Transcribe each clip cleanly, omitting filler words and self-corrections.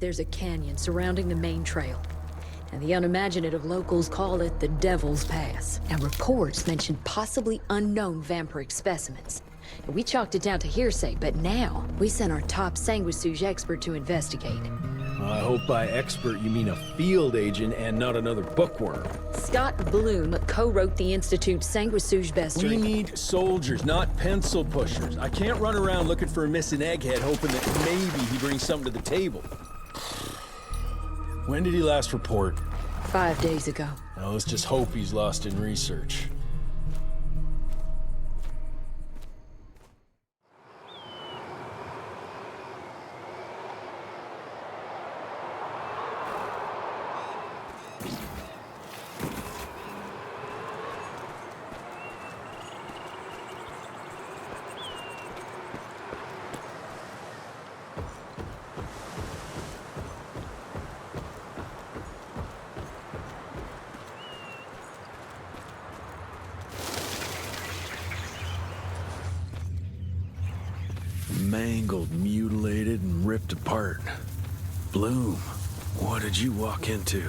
there's a canyon surrounding the main trail. And the unimaginative locals call it the Devil's Pass. And reports mention possibly unknown vampiric specimens. And we chalked it down to hearsay, but now we sent our top sanguisuge expert to investigate. I hope by expert you mean a field agent and not another bookworm. Scott Bloom co-wrote the Institute's sanguisuge bestiary. We need soldiers, not pencil pushers. I can't run around looking for a missing egghead hoping that maybe he brings something to the table. When did he last report? 5 days ago. Now let's just hope he's lost in research. Mangled, mutilated, and ripped apart. Bloom, what did you walk into?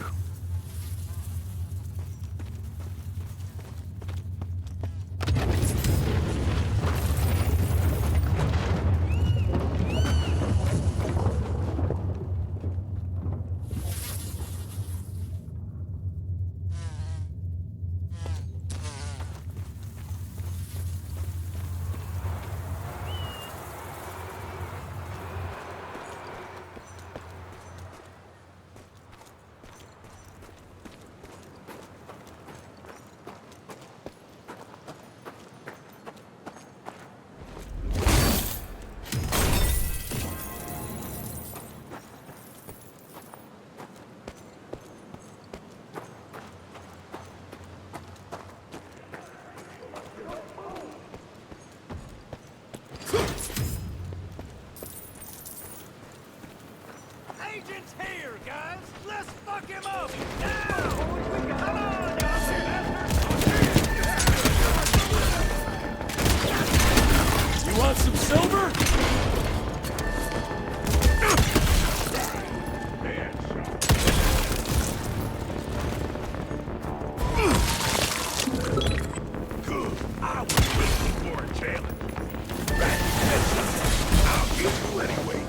Agent's here, guys! Let's fuck him up! Now! Come on, bastard! You want some silver? Good. I was waiting for a challenge. I'll get you anyway.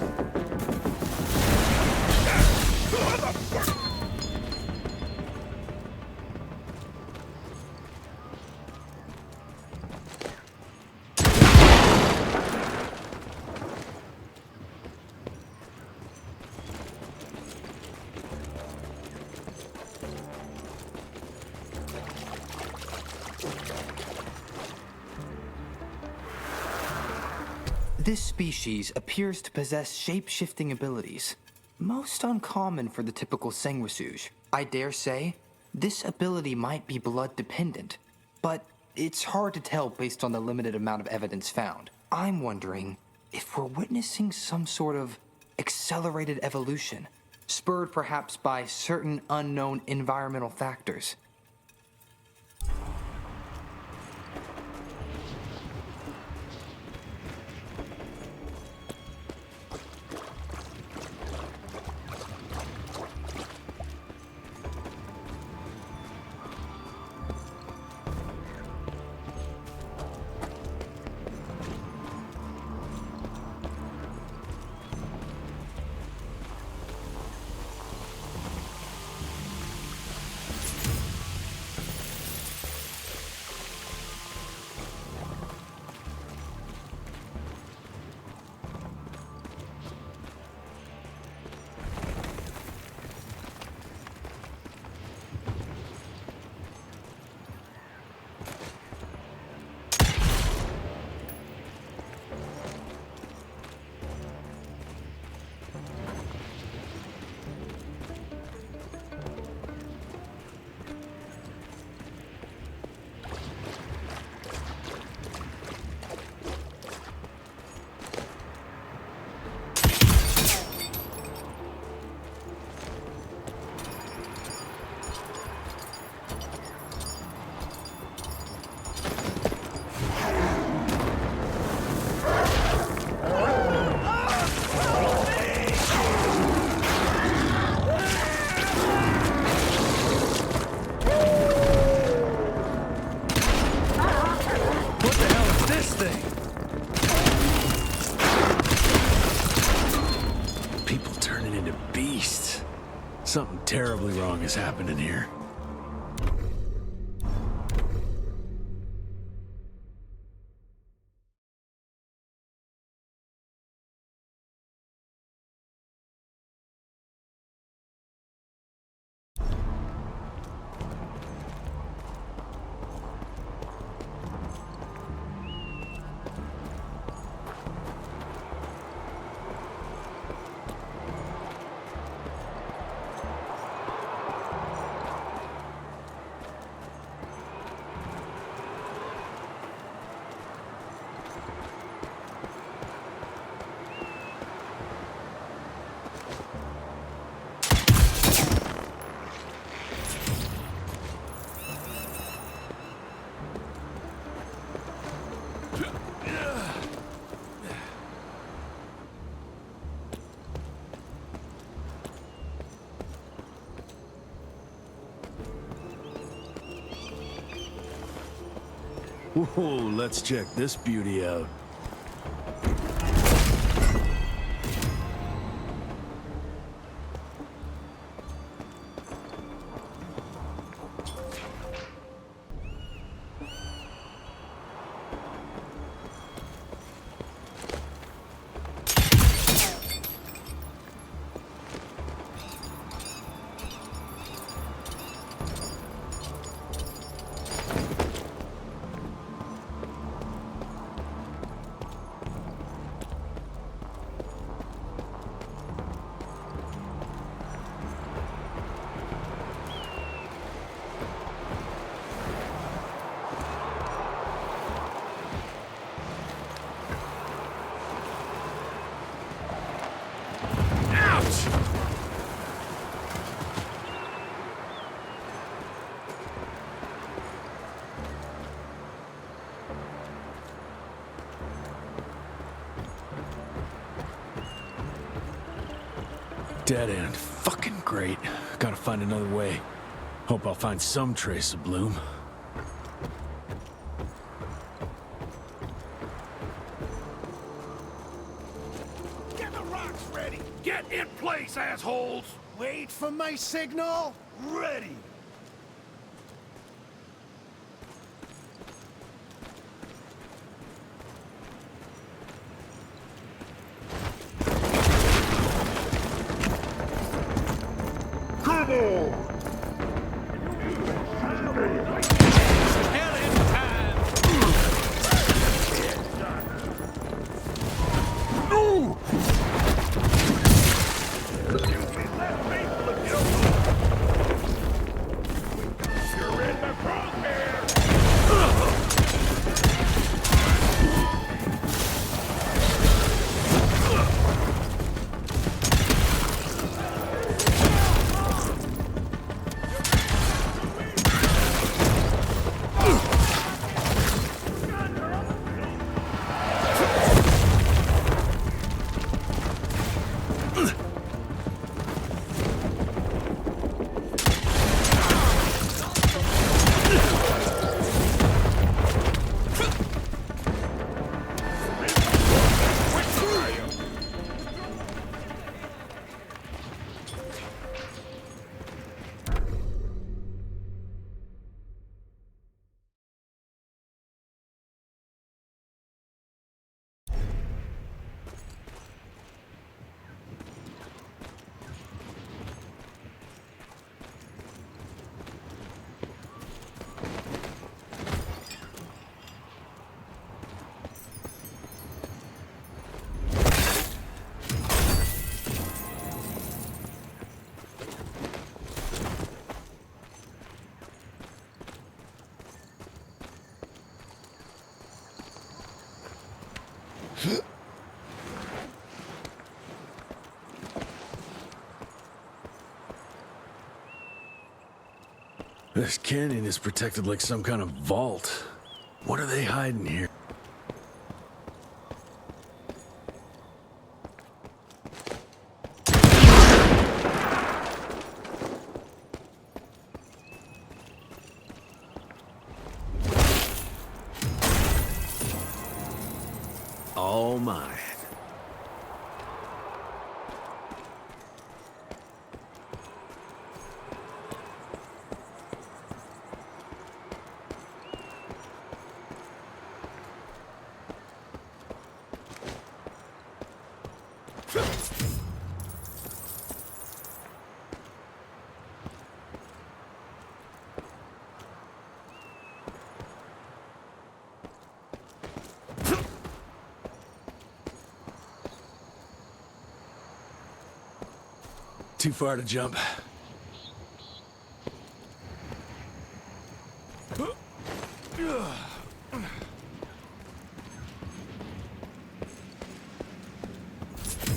This species appears to possess shape-shifting abilities, most uncommon for the typical sanguisuge. I dare say, this ability might be blood-dependent, but it's hard to tell based on the limited amount of evidence found. I'm wondering if we're witnessing some sort of accelerated evolution, spurred perhaps by certain unknown environmental factors. beasts. Something terribly wrong has happened in here. Whoa, let's check this beauty out. Dead end. Fucking great. Gotta find another way. Hope I'll find some trace of Bloom. Get the rocks ready! Get in place, assholes! Wait for my signal! Ready! This canyon is protected like some kind of vault. What are they hiding here? All mine. Too far to jump.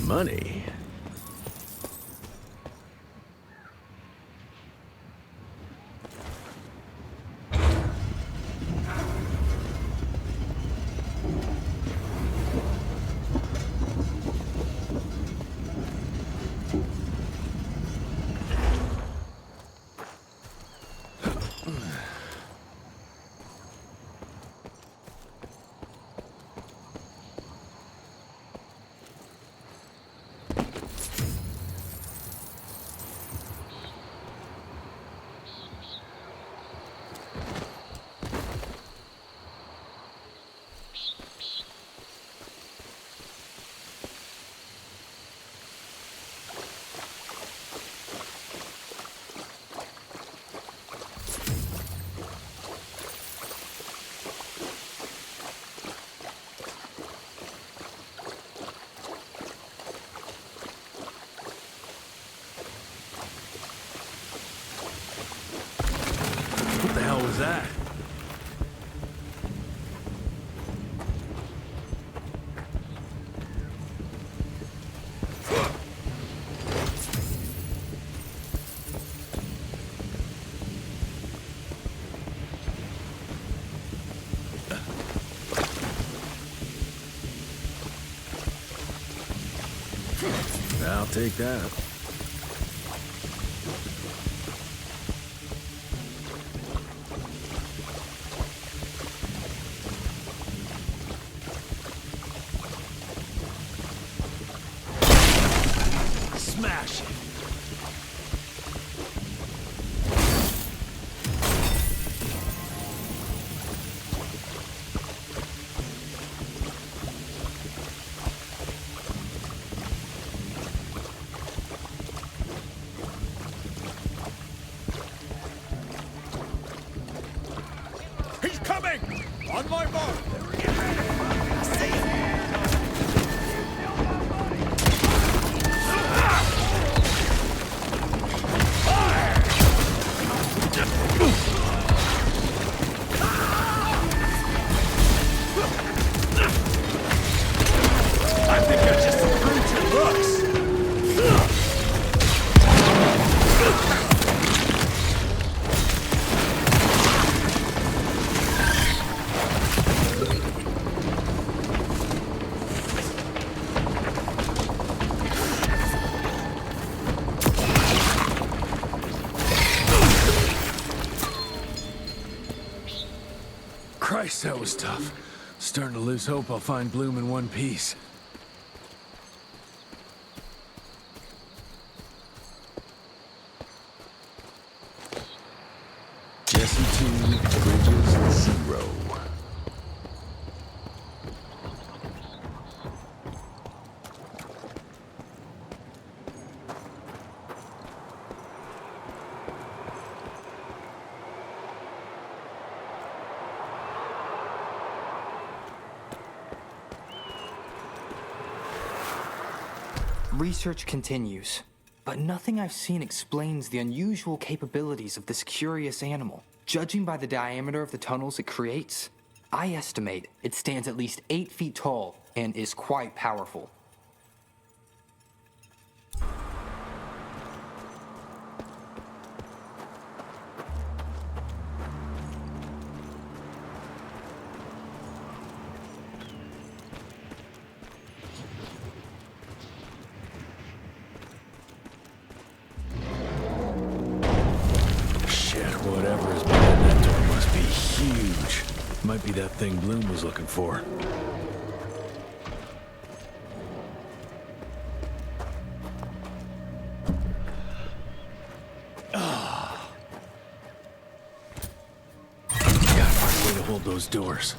Money. What the hell was that? I'll take that. Smash it. He's coming! On my mark! I think that's just some brute looks! Christ, that was tough. Starting to lose hope I'll find Bloom in one piece. Jesse 2, Bridges 0. Research continues, but nothing I've seen explains the unusual capabilities of this curious animal. Judging by the diameter of the tunnels it creates, I estimate it stands at least 8 feet tall and is quite powerful. Whatever is behind that door must be huge. Might be that thing Bloom was looking for. Gotta find a way to hold those doors.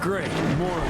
Great, more.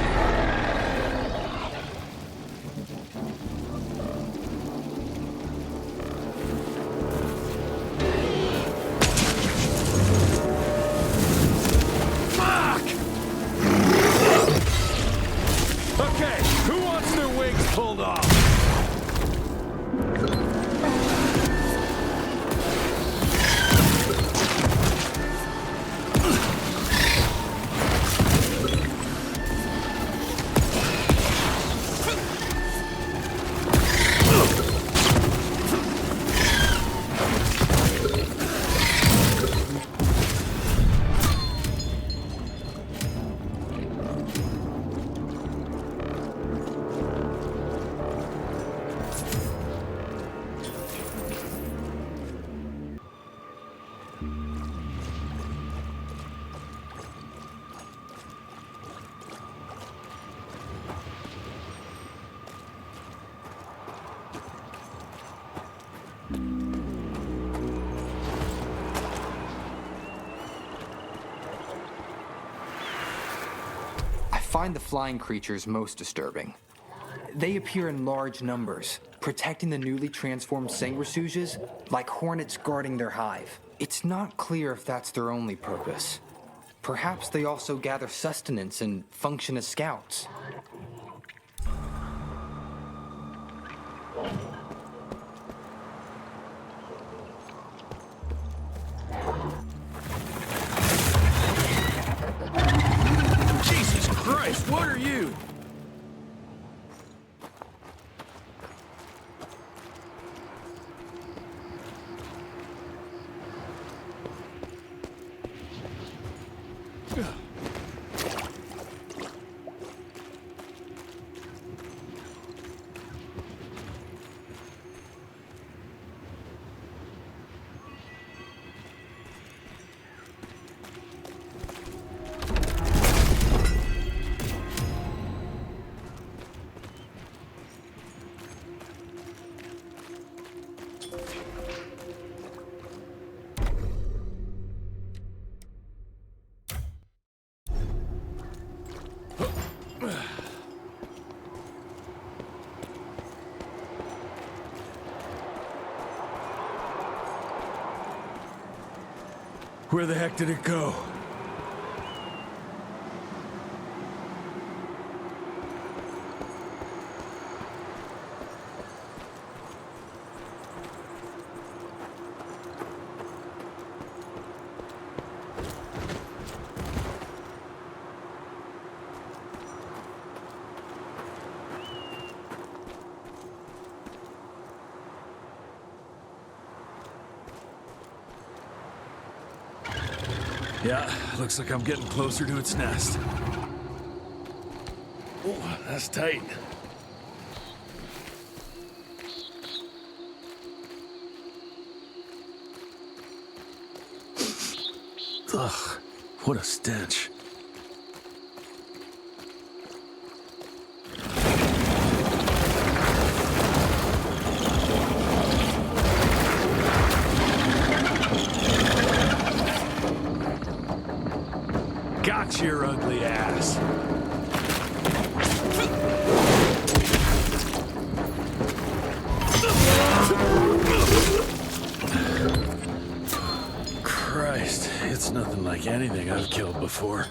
I find the flying creatures most disturbing. They appear in large numbers, protecting the newly transformed sanguisuges like hornets guarding their hive. It's not clear if that's their only purpose. Perhaps they also gather sustenance and function as scouts. Jesus Christ, what are you? Where the heck did it go? Yeah, looks like I'm getting closer to its nest. Oh, that's tight. Ugh, what a stench. Got your ugly ass. Christ, it's nothing like anything I've killed before.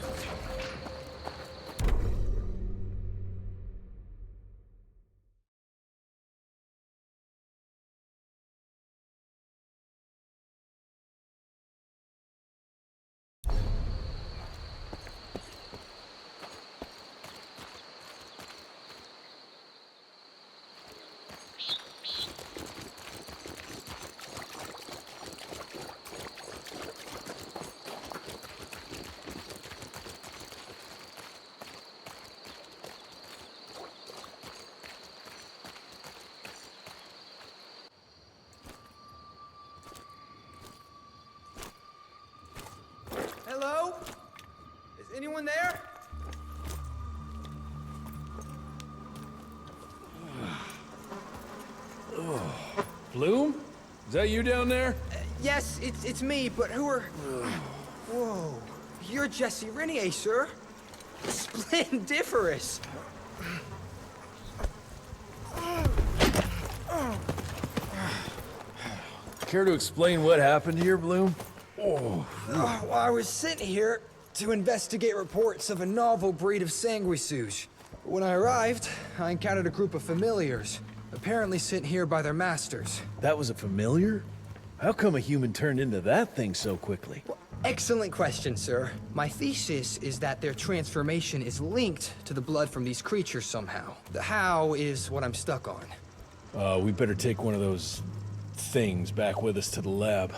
Hello? Is anyone there? Bloom? Is that you down there? Yes, it's me, but who are... Whoa. You're Jesse Renier, sir. Splendiferous. Care to explain what happened here, Bloom? Well, I was sent here to investigate reports of a novel breed of sanguisuge. When I arrived, I encountered a group of familiars, apparently sent here by their masters. That was a familiar? How come a human turned into that thing so quickly? Well, excellent question, sir. My thesis is that their transformation is linked to the blood from these creatures somehow. The how is what I'm stuck on. We better take one of those things back with us to the lab.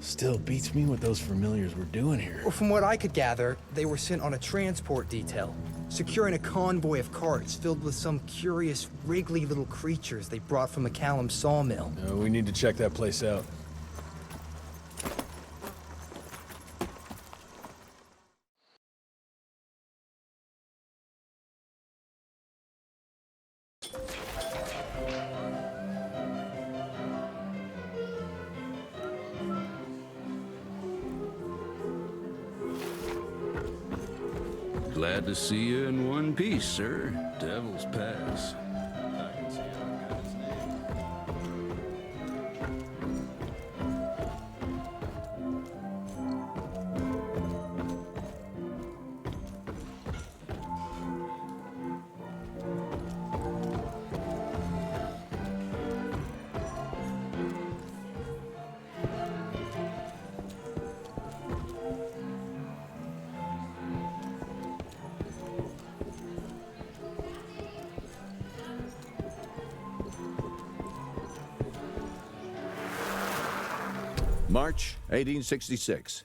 Still beats me what those familiars were doing here. Well, from what I could gather, they were sent on a transport detail, securing a convoy of carts filled with some curious, wriggly little creatures they brought from McCallum's sawmill. We need to check that place out. Glad to see you in one piece, sir. Devil's Pass. I can see I've got his name. March 1866.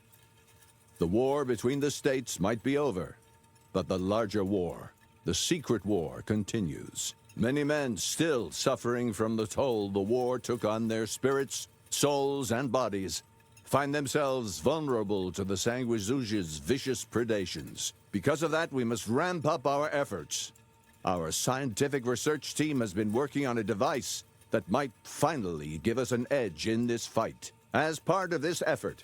The war between the states might be over, but the larger war, the secret war, continues. Many men still suffering from the toll the war took on their spirits, souls, and bodies find themselves vulnerable to the Sanguisuge's vicious predations. Because of that, we must ramp up our efforts. Our scientific research team has been working on a device that might finally give us an edge in this fight. As part of this effort,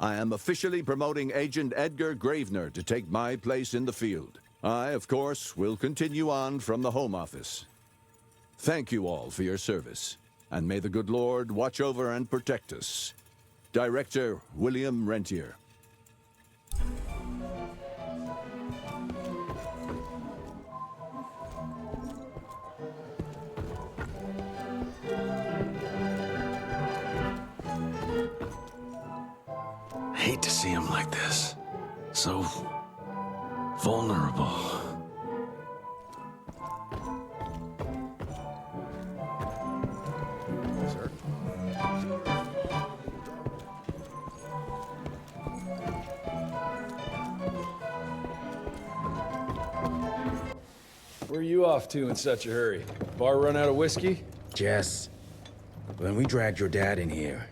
I am officially promoting Agent Edgar Gravener to take my place in the field. I, of course, will continue on from the Home Office. Thank you all for your service, and may the good Lord watch over and protect us. Director William Rentier. I hate to see him like this. So vulnerable. Sir? Where are you off to in such a hurry? Bar run out of whiskey? Jess, when we dragged your dad in here,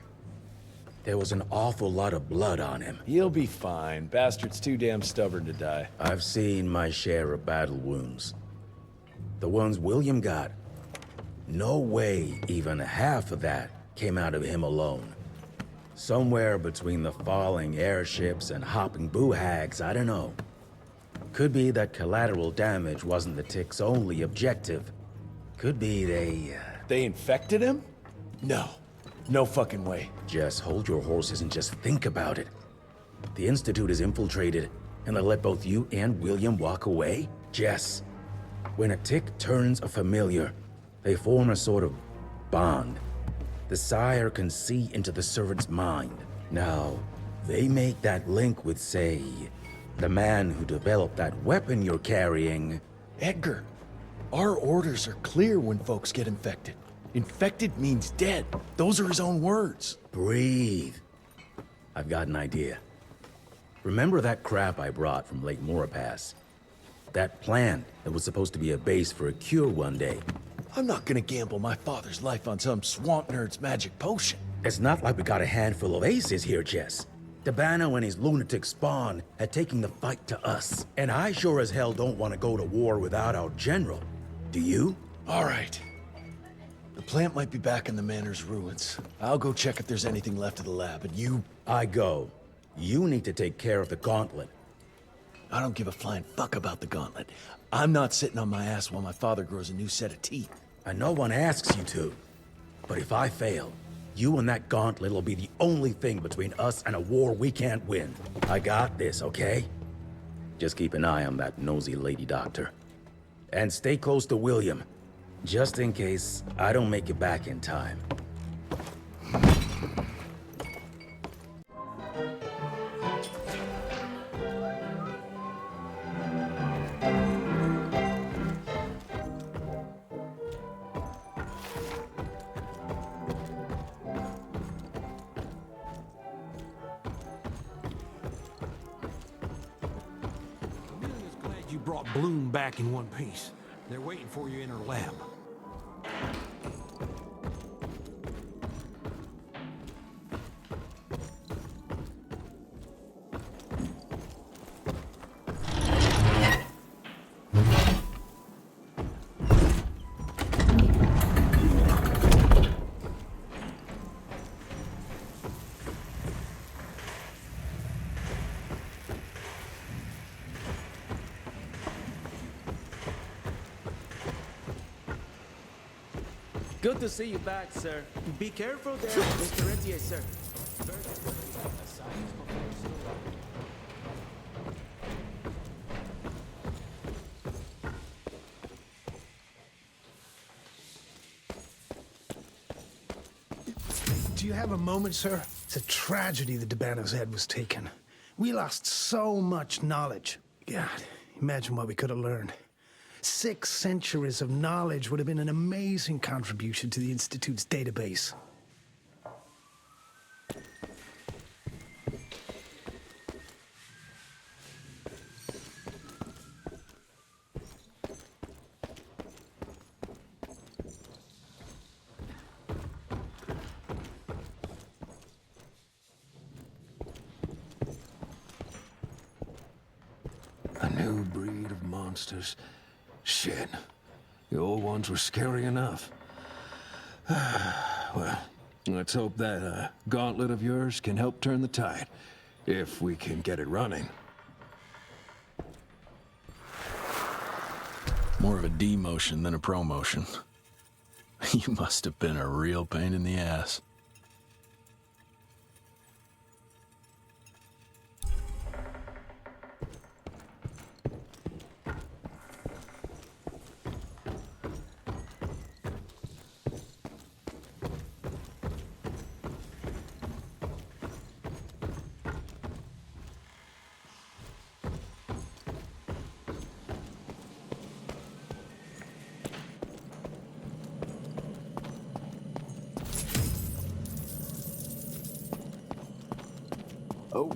there was an awful lot of blood on him. He'll be fine. Bastard's too damn stubborn to die. I've seen my share of battle wounds. The ones William got, no way even half of that came out of him alone. Somewhere between the falling airships and hopping boo-hags, I don't know. Could be that collateral damage wasn't the tick's only objective. Could be They infected him? No. No fucking way. Just hold your horses and just think about it. The Institute is infiltrated, and they let both you and William walk away? Jess, when a tick turns a familiar, they form a sort of bond. The sire can see into the servant's mind. Now, they make that link with, say, the man who developed that weapon you're carrying. Edgar, our orders are clear when folks get infected. Infected means dead. Those are his own words. Breathe. I've got an idea. Remember that crap I brought from Lake Morapass? That plant that was supposed to be a base for a cure one day. I'm not gonna gamble my father's life on some swamp nerd's magic potion. It's not like we got a handful of aces here, Jess. Dabano and his lunatic spawn had taken the fight to us. And I sure as hell don't want to go to war without our general. Do you? All right. The plant might be back in the manor's ruins. I'll go check if there's anything left of the lab, and you... I go. You need to take care of the gauntlet. I don't give a flying fuck about the gauntlet. I'm not sitting on my ass while my father grows a new set of teeth. And no one asks you to. But if I fail, you and that gauntlet will be the only thing between us and a war we can't win. I got this, okay? Just keep an eye on that nosy lady doctor. And stay close to William, just in case I don't make it back in time. Amelia's glad you brought Bloom back in one piece. They're waiting for you in her lab. Good to see you back, sir. Be careful there, Mr. Rentier, sir. Do you have a moment, sir? It's a tragedy that Debano's head was taken. We lost so much knowledge. God, imagine what we could have learned. 6 centuries of knowledge would have been an amazing contribution to the Institute's database. A new breed of monsters. Shit. The old ones were scary enough. Well, let's hope that gauntlet of yours can help turn the tide. If we can get it running. More of a demotion than a promotion. You must have been a real pain in the ass.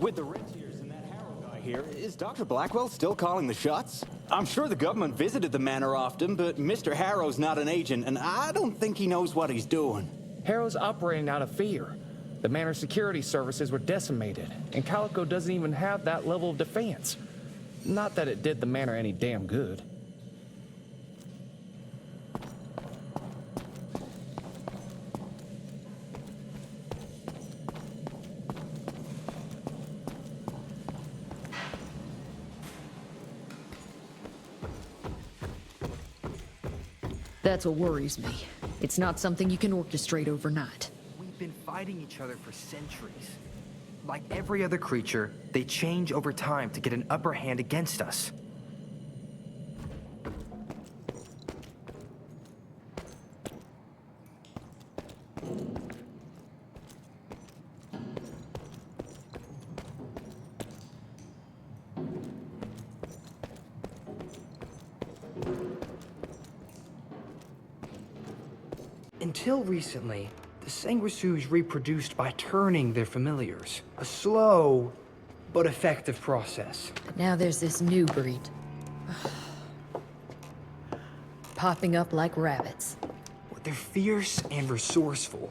With the Rentiers and that Harrow guy here, is Dr. Blackwell still calling the shots? I'm sure the government visited the manor often, but Mr. Harrow's not an agent, and I don't think he knows what he's doing. Harrow's operating out of fear. The manor security services were decimated, and Calico doesn't even have that level of defense. Not that it did the manor any damn good. That's what worries me. It's not something you can orchestrate overnight. We've been fighting each other for centuries. Like every other creature, they change over time to get an upper hand against us. Until recently, the sanguisuges reproduced by turning their familiars. A slow, but effective process. But now there's this new breed. Popping up like rabbits. They're fierce and resourceful,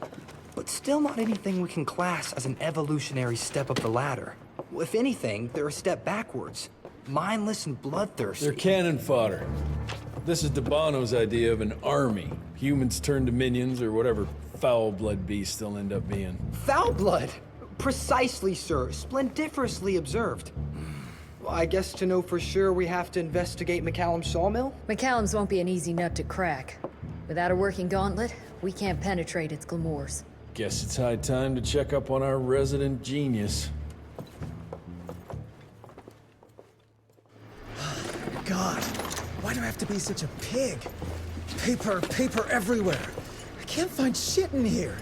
but still not anything we can class as an evolutionary step up the ladder. If anything, they're a step backwards. Mindless and bloodthirsty. They're cannon fodder. This is Debano's idea of an army. Humans turn to minions or whatever foul-blood beasts they'll end up being. Foul blood? Precisely, sir. Splendiferously observed. Well, I guess to know for sure we have to investigate McCallum's sawmill? McCallum's won't be an easy nut to crack. Without a working gauntlet, we can't penetrate its glamours. Guess it's high time to check up on our resident genius. God, why do I have to be such a pig? Paper everywhere. I can't find shit in here.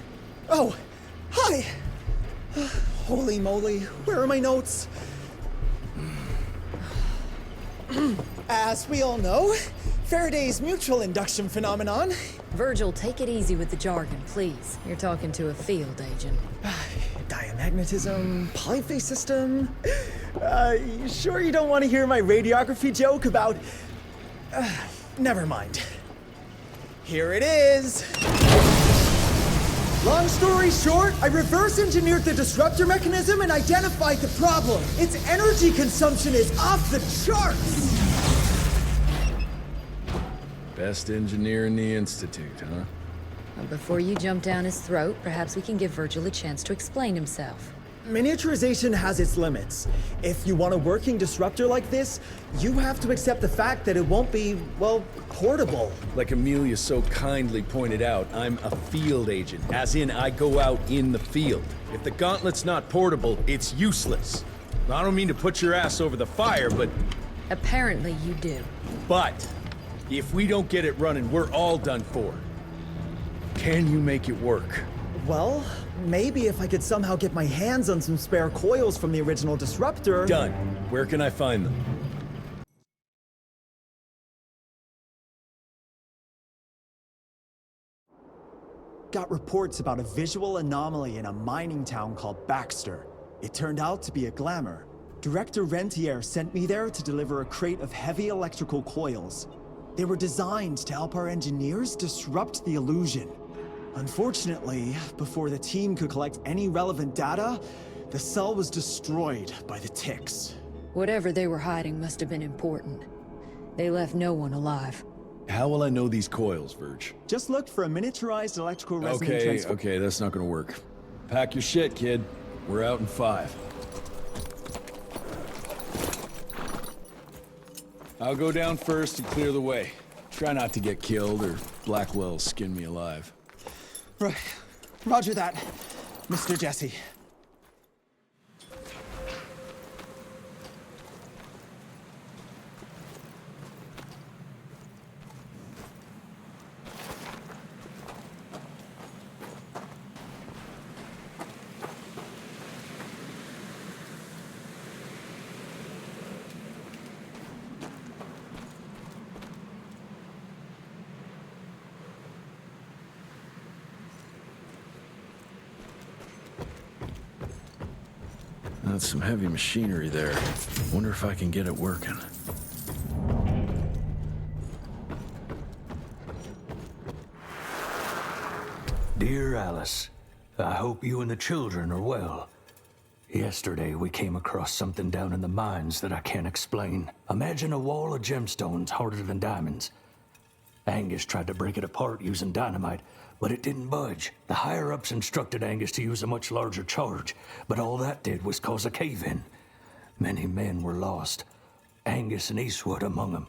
Oh, hi! Holy moly, where are my notes? As we all know, Faraday's mutual induction phenomenon. Virgil, take it easy with the jargon, please. You're talking to a field agent. Diamagnetism, polyphase system. You sure you don't want to hear my radiography joke about... never mind. Here it is. Long story short, I reverse engineered the disruptor mechanism and identified the problem. Its energy consumption is off the charts. Best engineer in the Institute, huh? Well, before you jump down his throat, perhaps we can give Virgil a chance to explain himself. Miniaturization has its limits. If you want a working disruptor like this, you have to accept the fact that it won't be, well, portable. Like Amelia so kindly pointed out, I'm a field agent, as in I go out in the field. If the gauntlet's not portable, it's useless. I don't mean to put your ass over the fire, but... Apparently you do. But, if we don't get it running, we're all done for. Can you make it work? Well, maybe if I could somehow get my hands on some spare coils from the original disruptor... Done. Where can I find them? Got reports about a visual anomaly in a mining town called Baxter. It turned out to be a glamour. Director Rentier sent me there to deliver a crate of heavy electrical coils. They were designed to help our engineers disrupt the illusion. Unfortunately, before the team could collect any relevant data, the cell was destroyed by the ticks. Whatever they were hiding must have been important. They left no one alive. How will I know these coils, Verge? Just look for a miniaturized electrical resonant transfer. Okay, that's not gonna work. Pack your shit, kid. We're out in 5. I'll go down first and clear the way. Try not to get killed or Blackwell skin me alive. Right. Roger that, Mr. Jesse. That's some heavy machinery there. Wonder if I can get it working. Dear Alice, I hope you and the children are well. Yesterday we came across something down in the mines that I can't explain. Imagine a wall of gemstones harder than diamonds. Angus tried to break it apart using dynamite, but it didn't budge. The higher-ups instructed Angus to use a much larger charge, but all that did was cause a cave-in. Many men were lost, Angus and Eastwood among them.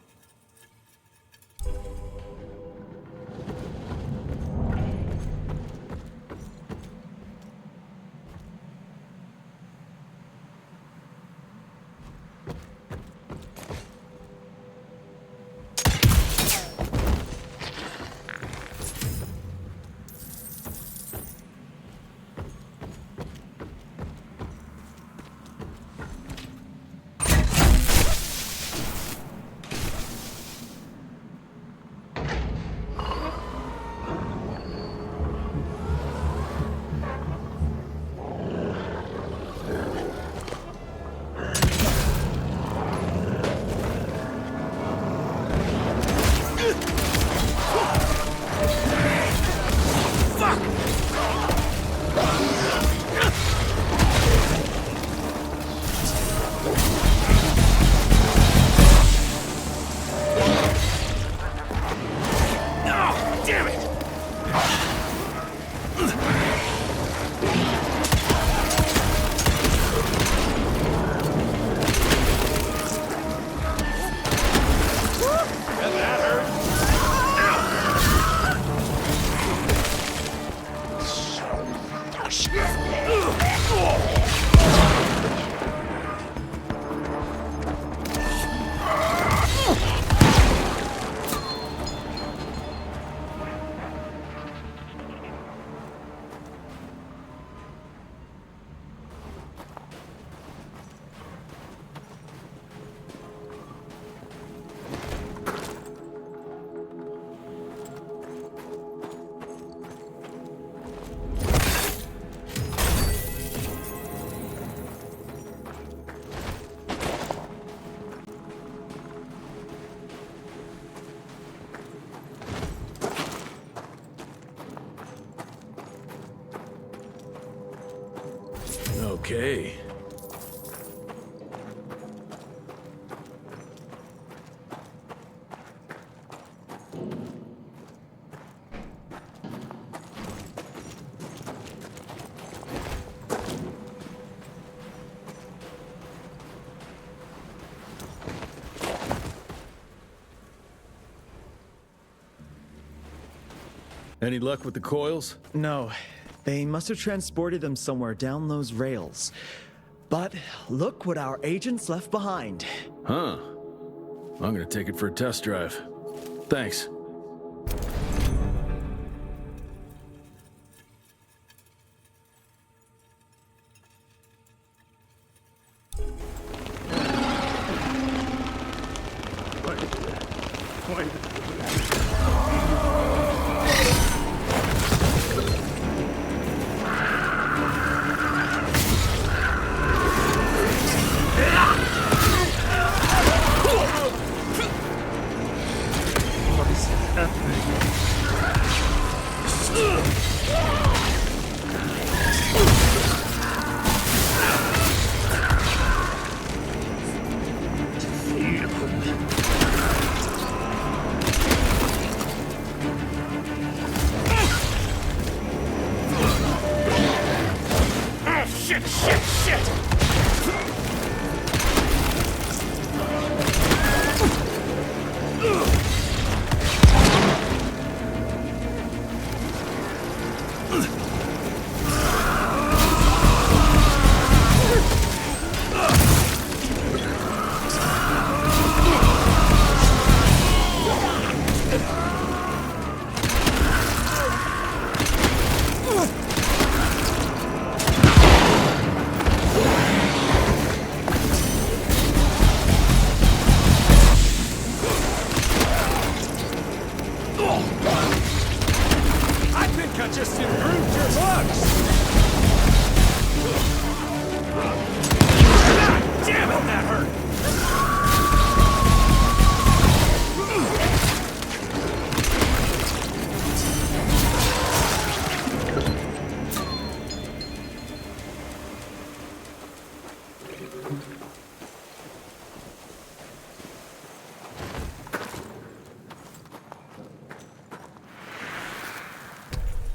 Okay. Any luck with the coils? No. They must have transported them somewhere down those rails. But look what our agents left behind. Huh. I'm gonna take it for a test drive. Thanks.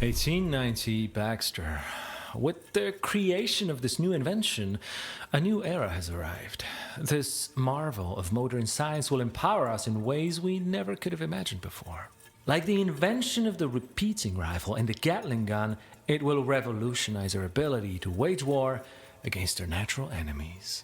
"1890 Baxter. With the creation of this new invention, a new era has arrived. This marvel of modern science will empower us in ways we never could have imagined before. Like the invention of the repeating rifle and the Gatling gun, it will revolutionize our ability to wage war against our natural enemies."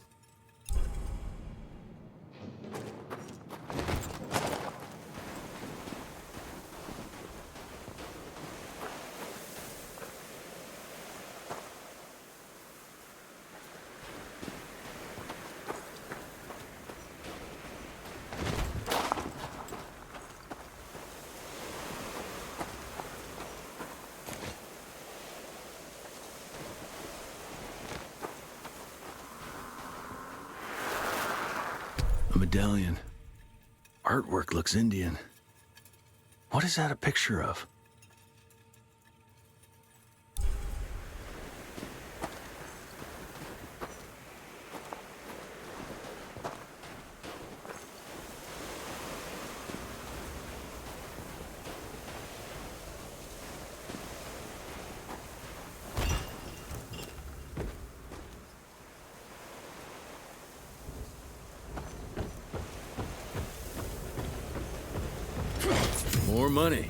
A medallion. Artwork looks Indian. What is that a picture of? More money.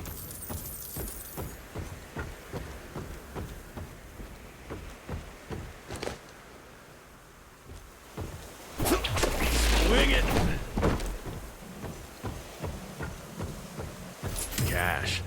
Swing it! Cash.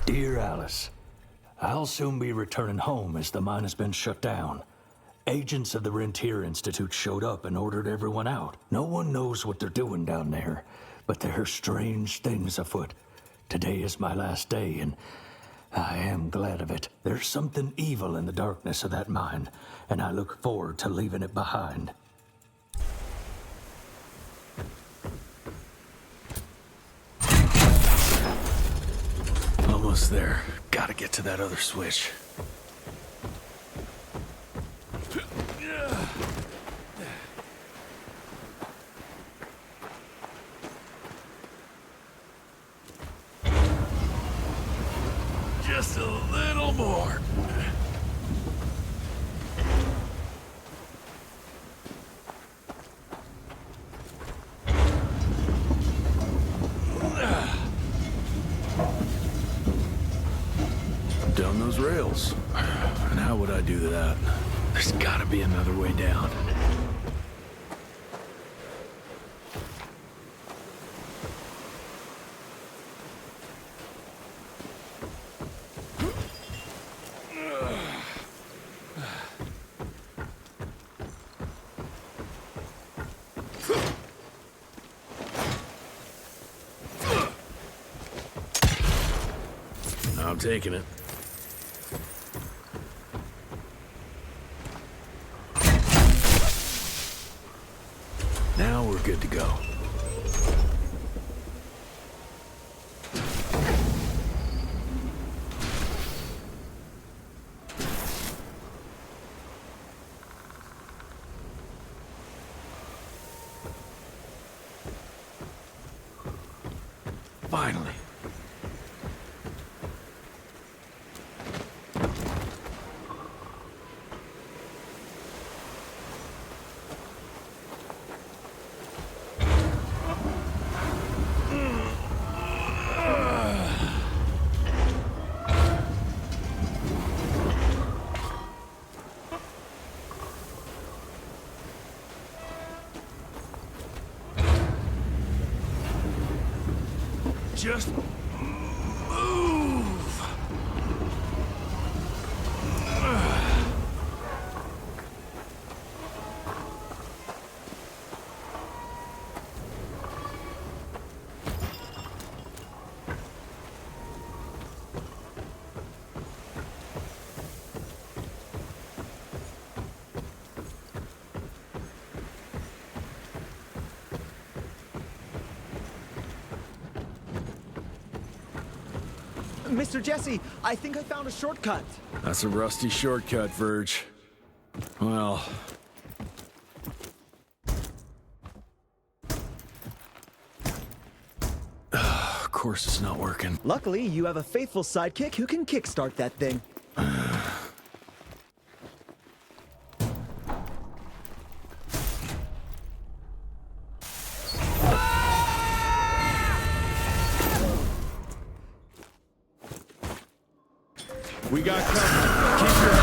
Dear Alice, I'll soon be returning home as the mine has been shut down. Agents of the Rentier Institute showed up and ordered everyone out. No one knows what they're doing down there, but there are strange things afoot. Today is my last day, and I am glad of it. There's something evil in the darkness of that mine, and I look forward to leaving it behind. Almost there. Gotta get to that other switch. Just a little more. Down those rails. And how would I do that? There's gotta be another way down. I'm taking it. Now we're good to go. Finally. Just move. Mr. Jesse, I think I found a shortcut. That's a rusty shortcut, Verge. Well... of course it's not working. Luckily, you have a faithful sidekick who can kickstart that thing. We got company. Keep your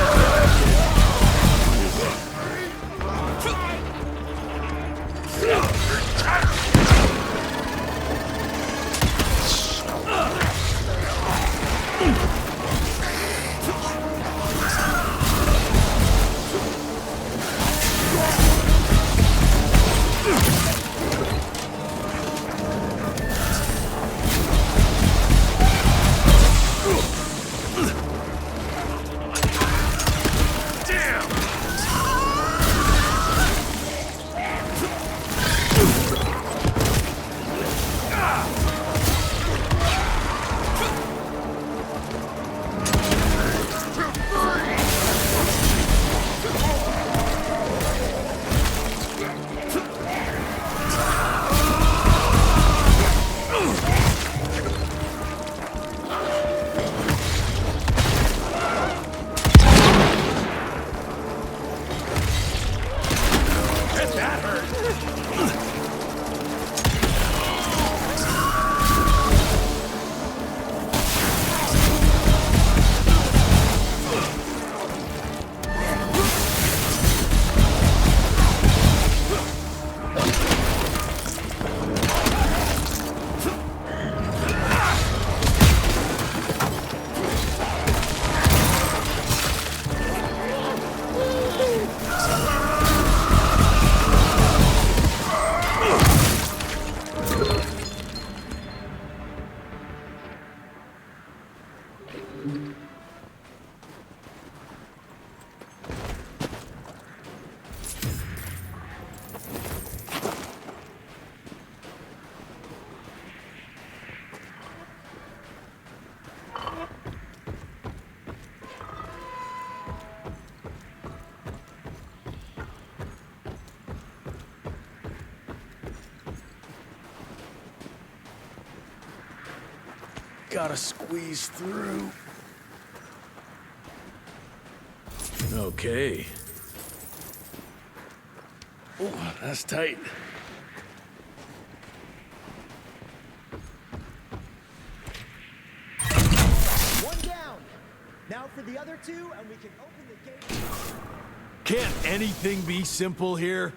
gotta squeeze through. Okay. Oh, that's tight. One down. Now for the other two, and we can open the gate. Can't anything be simple here?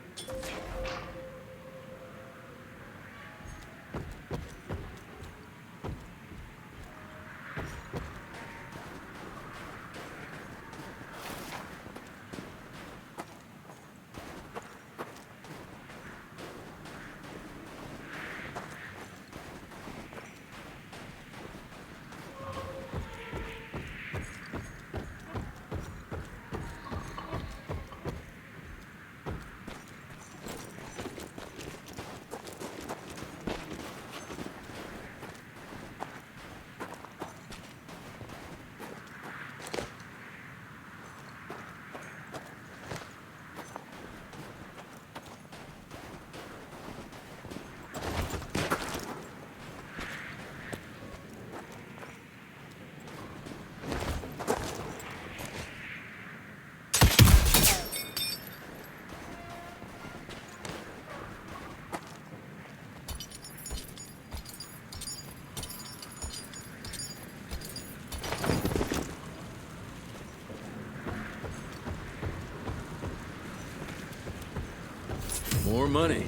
More money.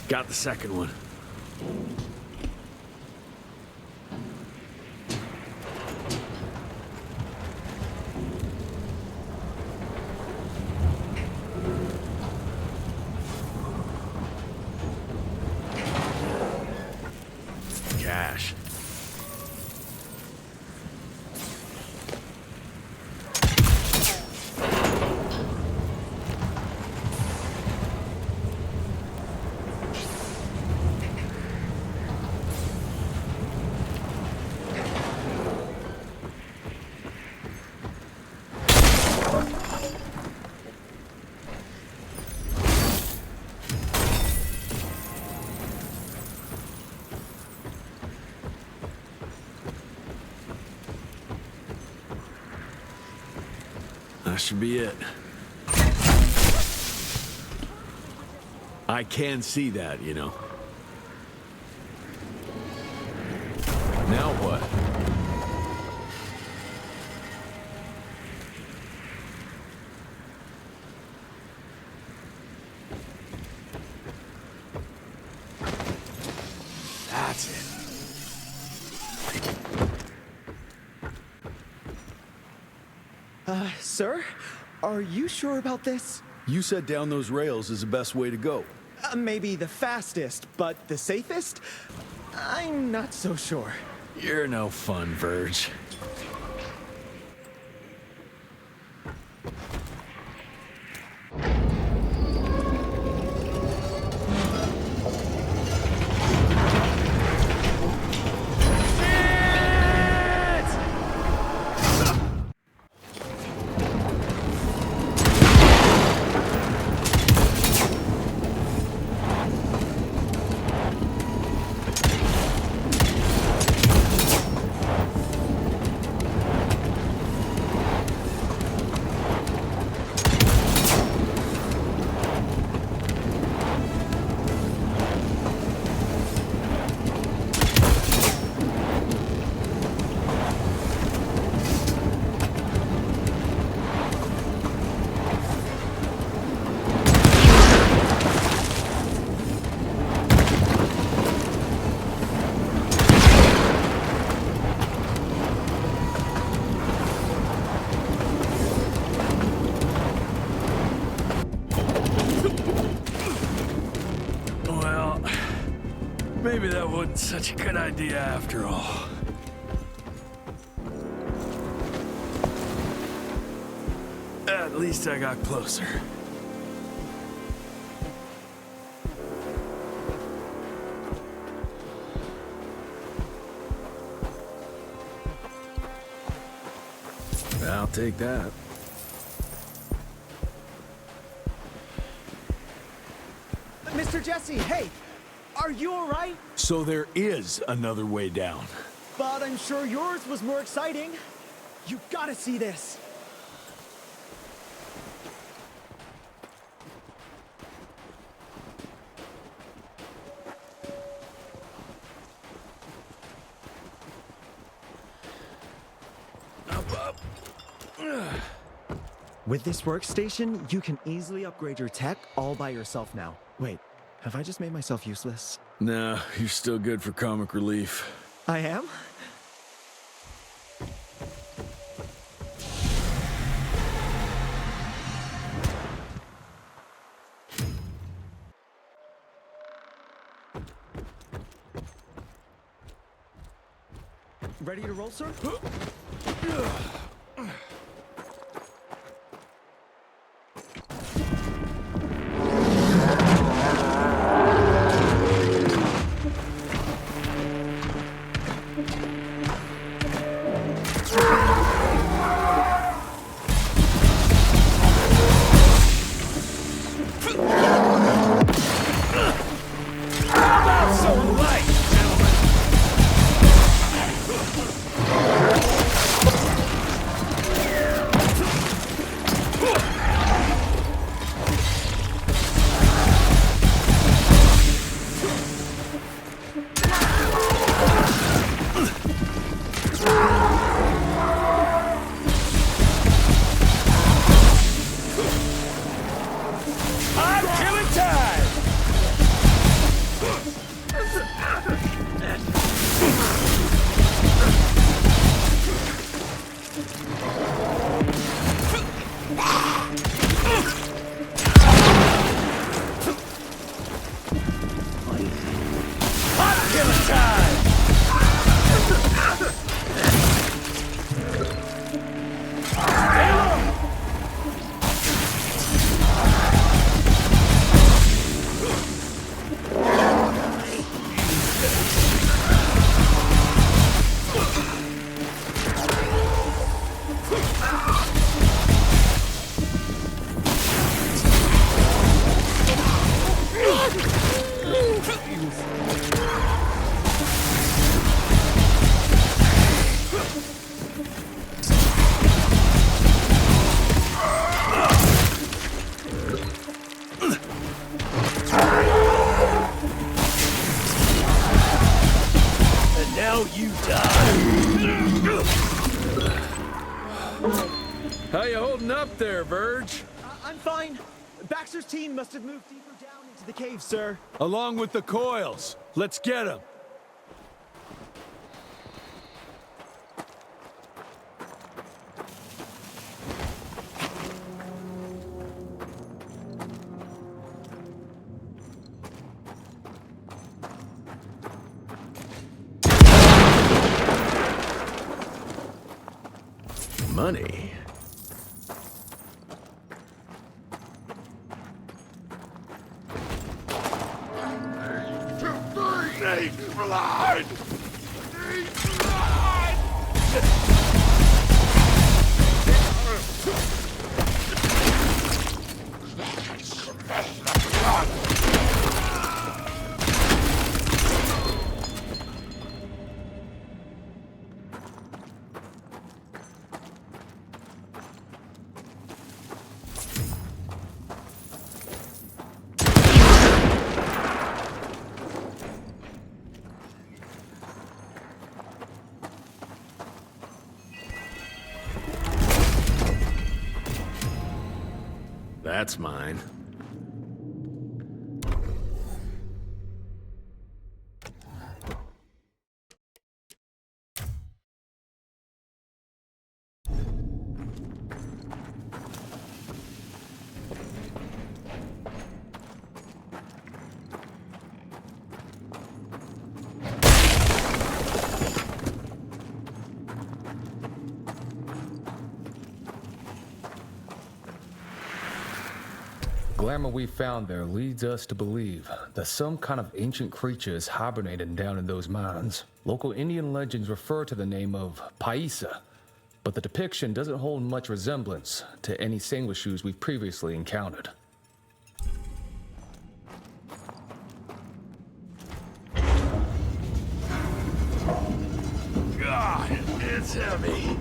Got the second one. Cash. That should be it. I can see that, you know. Now what? That's it. Sir? Are you sure about this? You said down those rails is the best way to go. Maybe the fastest, but the safest? I'm not so sure. You're no fun, Verge. Maybe that wasn't such a good idea after all. At least I got closer. I'll take that. Mr. Jesse, hey! Are you alright? So there is another way down. But I'm sure yours was more exciting. You gotta see this. Up. With this workstation, you can easily upgrade your tech all by yourself now. Wait, have I just made myself useless? Nah, you're still good for comic relief. I am? Ready to roll, sir? How you holding up there, Verge? I'm fine. Baxter's team must have moved deeper down into the cave, sir. Along with the coils. Let's get them. Money. That's mine. glamour we found there leads us to believe that some kind of ancient creature is hibernating down in those mines. Local Indian legends refer to the name of Paisa, but the depiction doesn't hold much resemblance to any sanguishues we've previously encountered. God, it's heavy.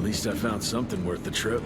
At least I found something worth the trip.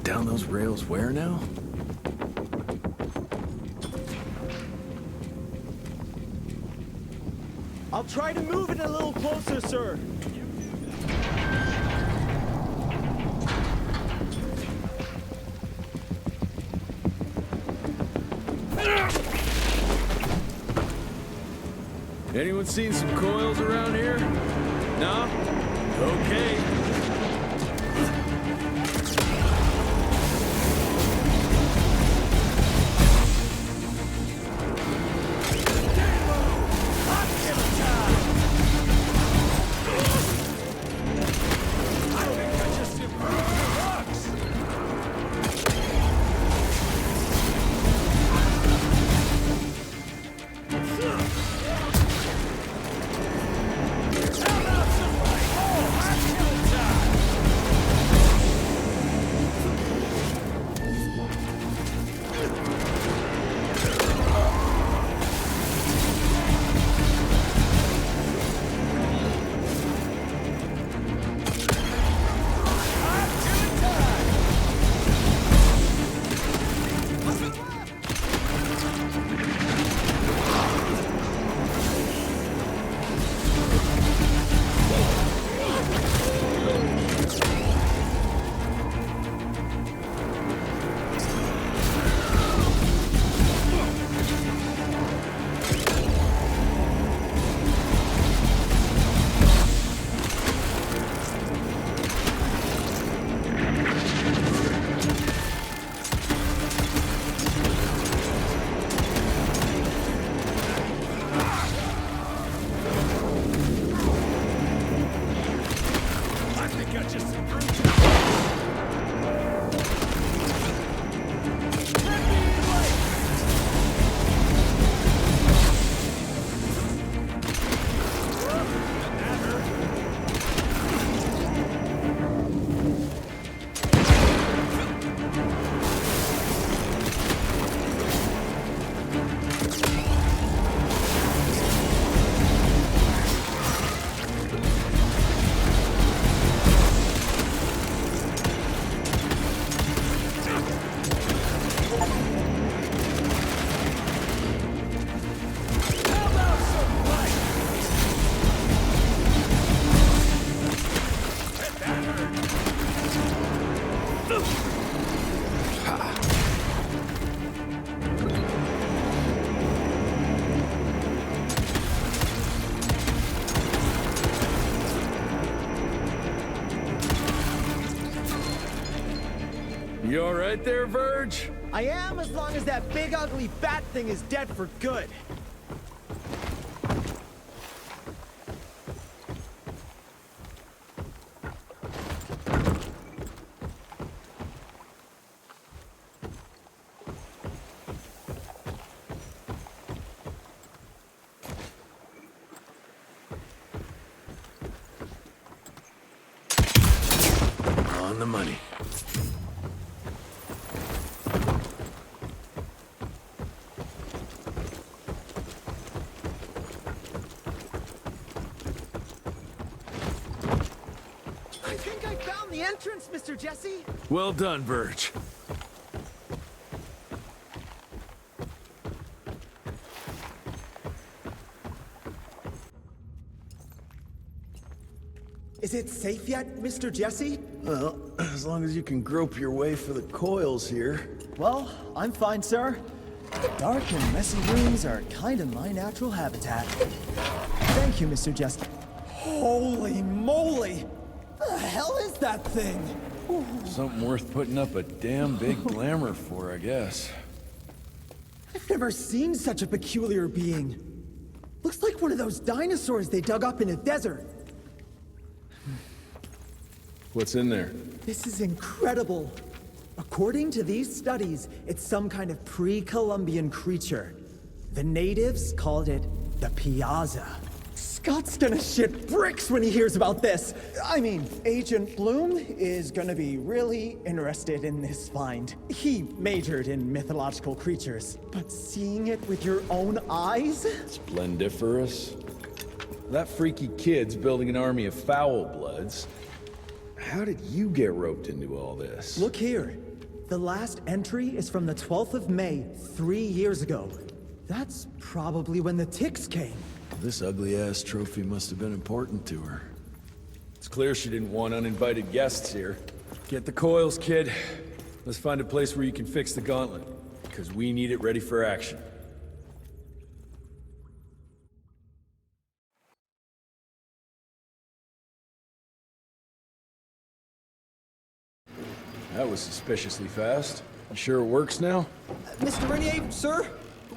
Down those rails where now? I'll try to move it a little closer, sir. Anyone seen some coils around here? No? Okay. You all right there, Verge? I am, as long as that big ugly bat thing is dead for good. On the money. I think I found the entrance, Mr. Jesse. Well done, Verge. Is it safe yet, Mr. Jesse? Well, as long as you can grope your way for the coils here. Well, I'm fine, sir. Dark and messy rooms are kind of my natural habitat. Thank you, Mr. Jesse. Holy moly! The hell is that thing? Something worth putting up a damn big glamour for, I guess. I've never seen such a peculiar being. Looks like one of those dinosaurs they dug up in a desert. What's in there? This is incredible. According to these studies, it's some kind of pre-Columbian creature. The natives called it the Piazza. Scott's gonna shit bricks when he hears about this. I mean, Agent Bloom is gonna be really interested in this find. He majored in mythological creatures, but seeing it with your own eyes? Splendiferous. That freaky kid's building an army of foul bloods. How did you get roped into all this? Look here. The last entry is from the 12th of May, 3 years ago. That's probably when the ticks came. This ugly-ass trophy must have been important to her. It's clear she didn't want uninvited guests here. Get the coils, kid. Let's find a place where you can fix the gauntlet, because we need it ready for action. That was suspiciously fast. You sure it works now? Mr. Renier, sir,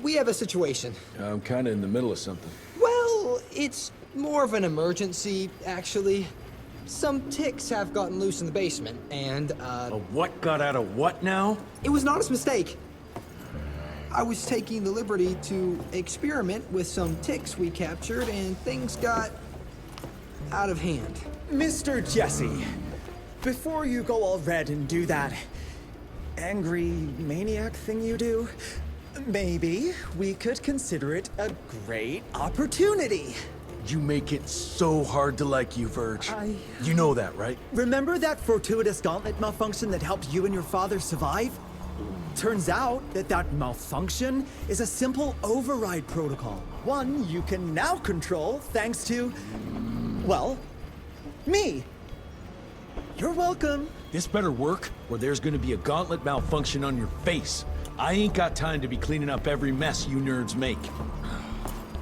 we have a situation. I'm kinda in the middle of something. Well, it's more of an emergency, actually. Some ticks have gotten loose in the basement, and, A what got out of what now? It was an honest mistake. I was taking the liberty to experiment with some ticks we captured, and things got out of hand. Mr. Jesse, before you go all red and do that angry maniac thing you do, maybe we could consider it a great opportunity. You make it so hard to like you, Verge. You know that, right? Remember that fortuitous gauntlet malfunction that helped you and your father survive? Turns out that malfunction is a simple override protocol. One you can now control thanks to, well, me. You're welcome. This better work, or there's gonna be a gauntlet malfunction on your face. I ain't got time to be cleaning up every mess you nerds make.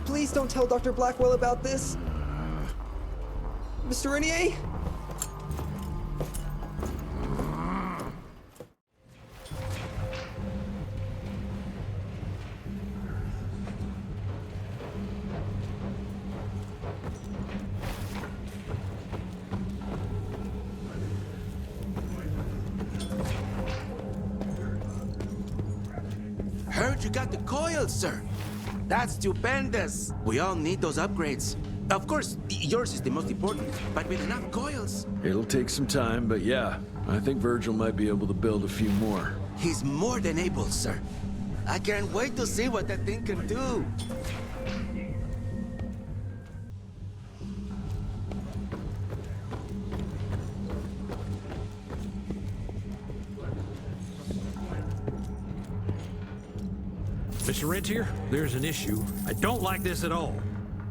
Please don't tell Dr. Blackwell about this. Mr. Renier? Heard you got the coils, sir. That's stupendous. We all need those upgrades. Of course, yours is the most important, but with enough coils... It'll take some time, but yeah, I think Virgil might be able to build a few more. He's more than able, sir. I can't wait to see what that thing can do. Mr. Rentier, there's an issue. I don't like this at all.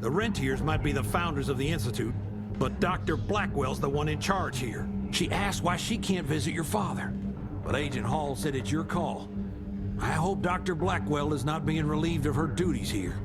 The Rentiers might be the founders of the Institute, but Dr. Blackwell's the one in charge here. She asked why she can't visit your father. But Agent Hall said it's your call. I hope Dr. Blackwell is not being relieved of her duties here.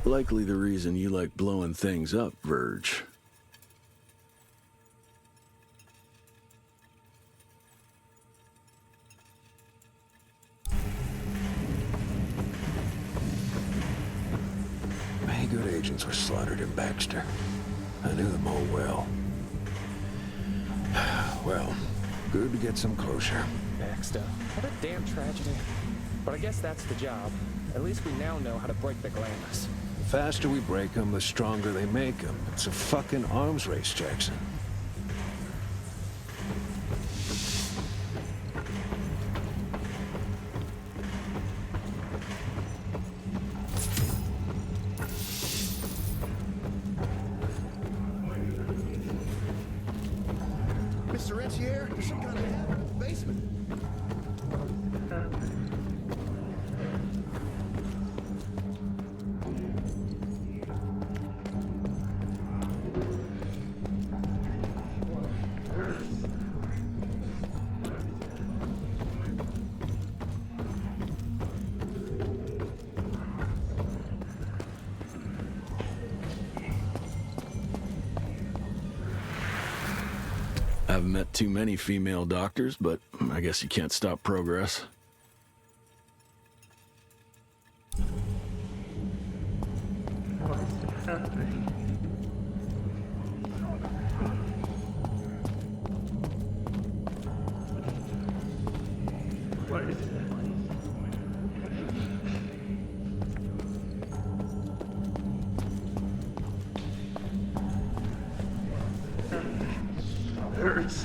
Likely the reason you like blowing things up, Verge. Many good agents were slaughtered in Baxter. I knew them all well. Well, good to get some closure. Baxter. What a damn tragedy. But I guess that's the job. At least we now know how to break the glamours. The faster we break them, the stronger they make them. It's a fucking arms race, Jackson. Mr. Rentier, there's some kind of habit in the basement. I haven't met too many female doctors, but I guess you can't stop progress. What is happening? What is it? Hurts.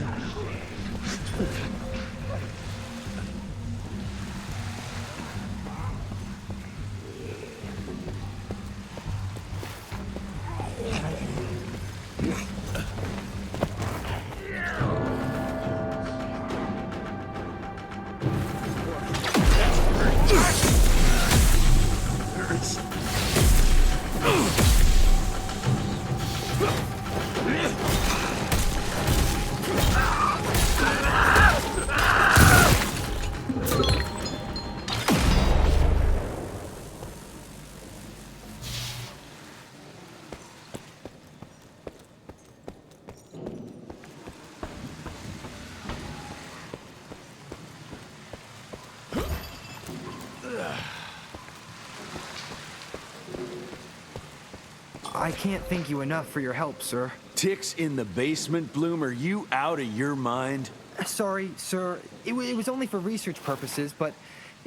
I can't thank you enough for your help, sir. Ticks in the basement, Bloom? Are you out of your mind? Sorry, sir. It was only for research purposes, but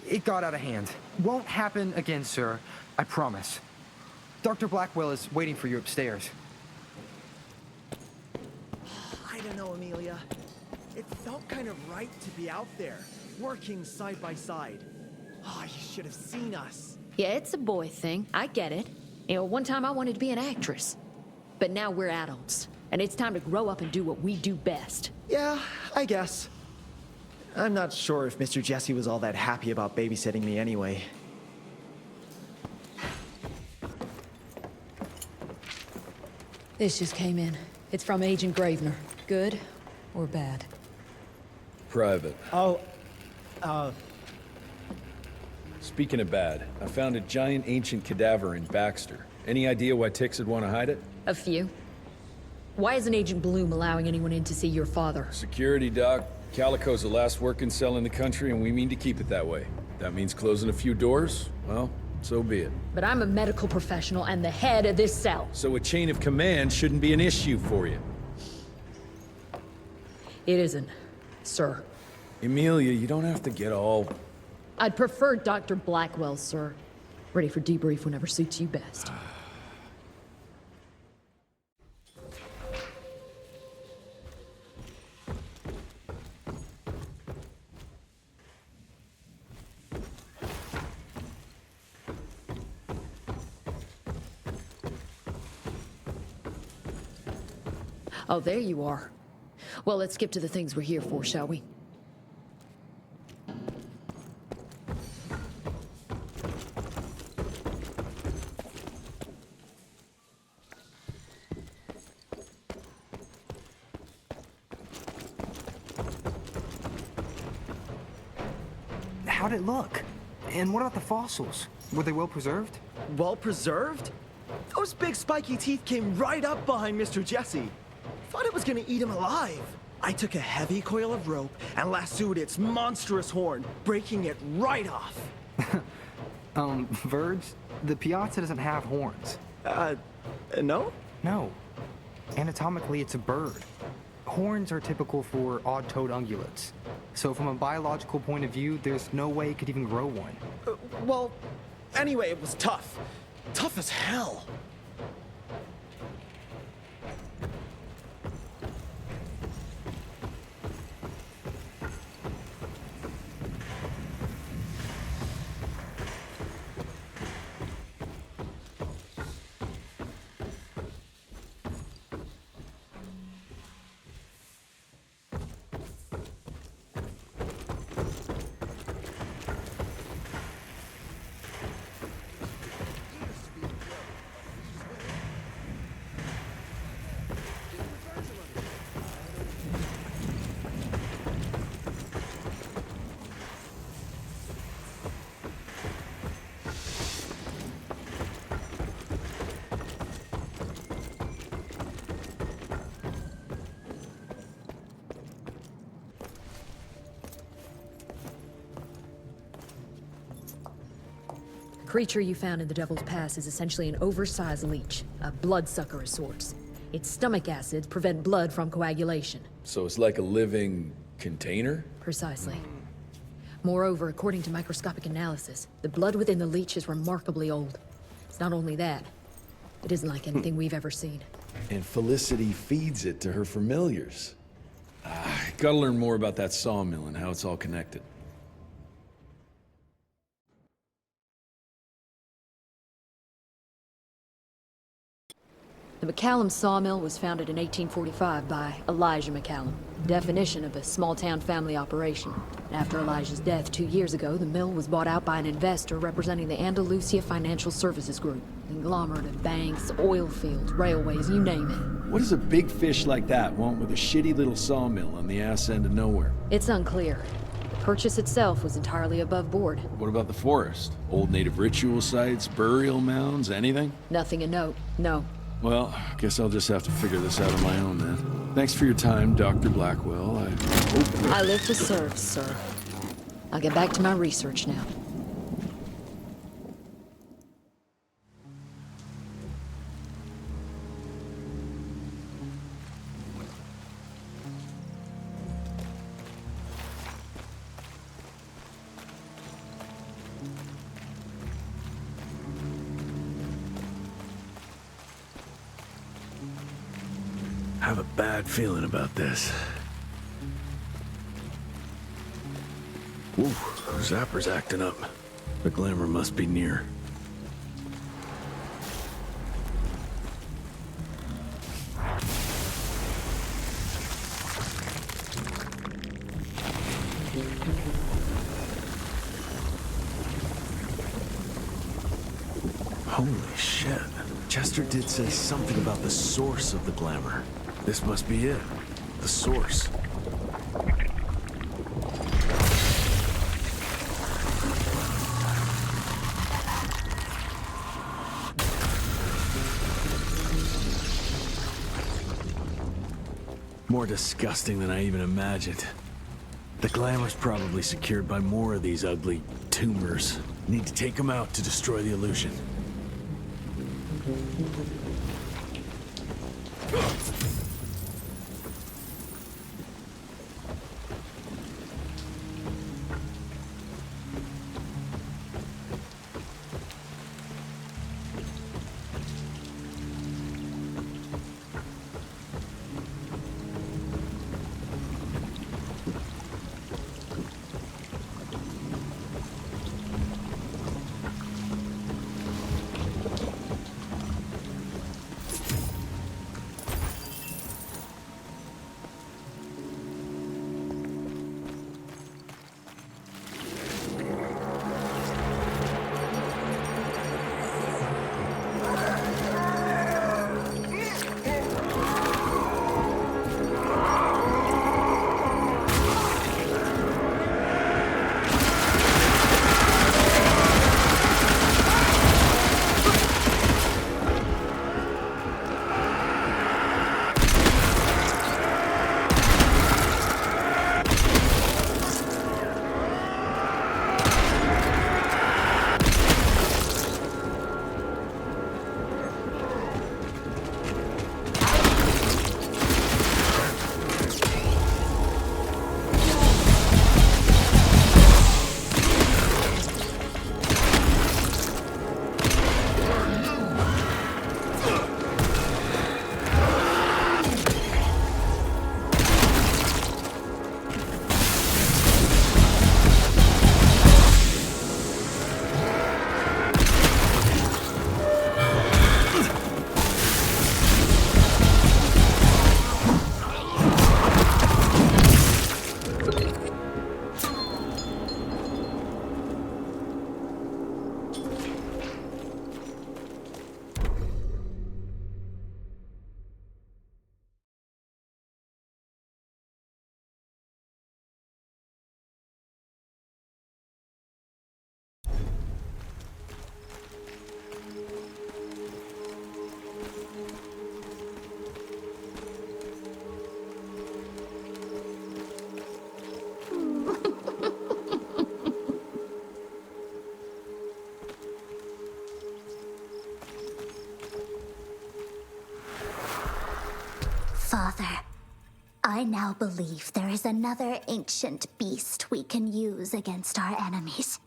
it got out of hand. Won't happen again, sir. I promise. Dr. Blackwell is waiting for you upstairs. I don't know, Amelia. It felt kind of right to be out there, working side by side. Oh, you should have seen us. Yeah, it's a boy thing. I get it. You know, one time I wanted to be an actress. But now we're adults, and it's time to grow up and do what we do best. Yeah, I guess. I'm not sure if Mr. Jesse was all that happy about babysitting me anyway. This just came in. It's from Agent Gravener. Good or bad? Private. Oh, Speaking of bad, I found a giant ancient cadaver in Baxter. Any idea why Ticks would want to hide it? A few. Why isn't Agent Bloom allowing anyone in to see your father? Security, Doc. Calico's the last working cell in the country, and we mean to keep it that way. That means closing a few doors? Well, so be it. But I'm a medical professional and the head of this cell. So a chain of command shouldn't be an issue for you. It isn't, sir. Emilia, you don't have to get all... I'd prefer Dr. Blackwell, sir. Ready for debrief whenever suits you best. Oh, there you are. Well, let's skip to the things we're here for, shall we? How'd it look? And what about the fossils? Were they well preserved? well preserved? Those big spiky teeth came right up behind Mr. Jesse. Thought it was gonna eat him alive. I took a heavy coil of rope and lassoed its monstrous horn, breaking it right off. Verge, the Piazza doesn't have horns. No? No. Anatomically, it's a bird. Horns are typical for odd-toed ungulates. So from a biological point of view, there's no way it could even grow one. Well, anyway, it was tough. Tough as hell. The creature you found in the Devil's Pass is essentially an oversized leech, a bloodsucker of sorts. Its stomach acids prevent blood from coagulation. So it's like a living container? Precisely. Moreover, according to microscopic analysis, the blood within the leech is remarkably old. It's not only that, it isn't like anything we've ever seen. And Felicity feeds it to her familiars. Gotta learn more about that sawmill and how it's all connected. The McCallum sawmill was founded in 1845 by Elijah McCallum, definition of a small-town family operation. After Elijah's death 2 years ago, the mill was bought out by an investor representing the Andalusia Financial Services Group, an conglomerate of banks, oil fields, railways, you name it. What does a big fish like that want with a shitty little sawmill on the ass end of nowhere? It's unclear. The purchase itself was entirely above board. What about the forest? Old native ritual sites, burial mounds, anything? Nothing a note, no. Well, guess I'll just have to figure this out on my own then. Thanks for your time, Dr. Blackwell. I live to serve, sir. I'll get back to my research now. I have a bad feeling about this. Ooh, Zapper's acting up. The glamour must be near. Holy shit. Chester did say something about the source of the glamour. This must be it. The source. More disgusting than I even imagined. The glamour's probably secured by more of these ugly tumors. Need to take them out to destroy the illusion. Father, I now believe there is another ancient beast we can use against our enemies.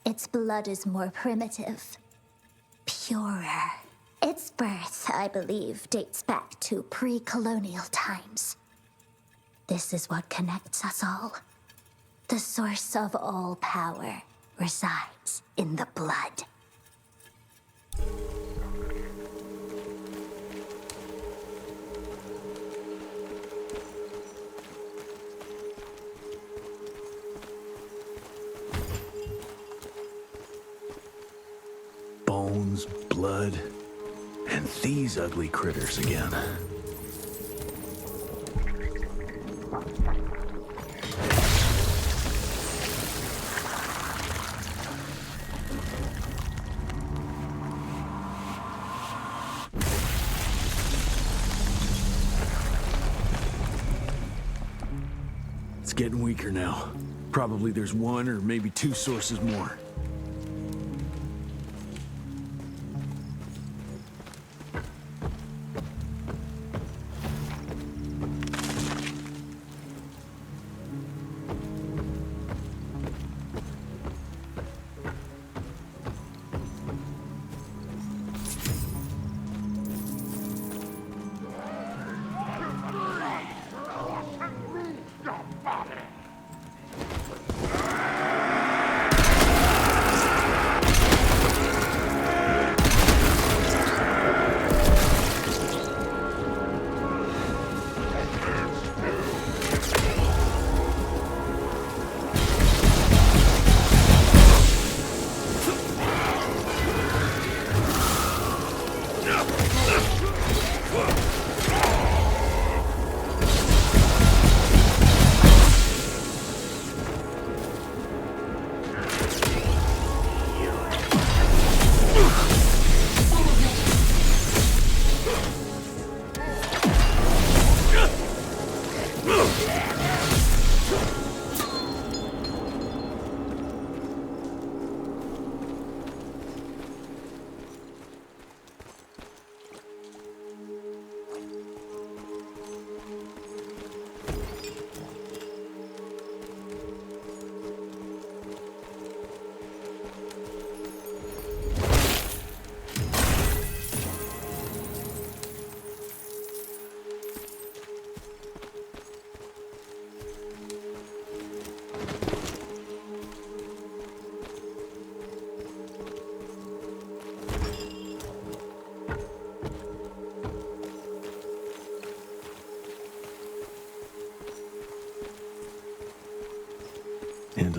Its blood is more primitive, purer. Its birth, I believe, dates back to pre-colonial times. This is what connects us all. The source of all power resides in the blood. Bones, blood, and these ugly critters again. It's getting weaker now. Probably there's one or maybe two sources more.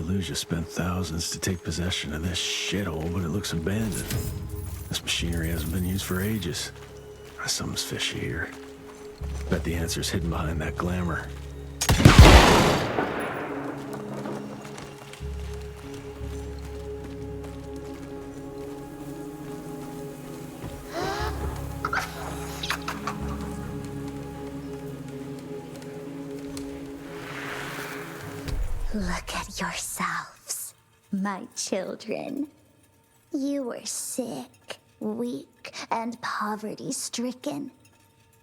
Andalusia spent thousands to take possession of this shithole, but it looks abandoned. This machinery hasn't been used for ages. Something's fishy here. Bet the answer's hidden behind that glamour. Look at yourselves, my children. You were sick, weak, and poverty-stricken.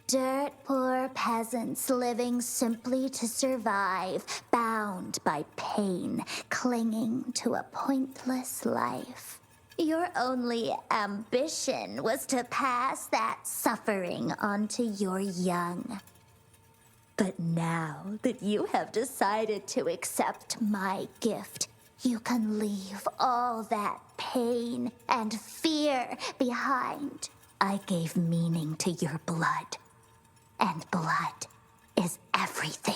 Dirt poor peasants living simply to survive, bound by pain, clinging to a pointless life. Your only ambition was to pass that suffering on to your young. But now that you have decided to accept my gift, you can leave all that pain and fear behind. I gave meaning to your blood, and blood is everything.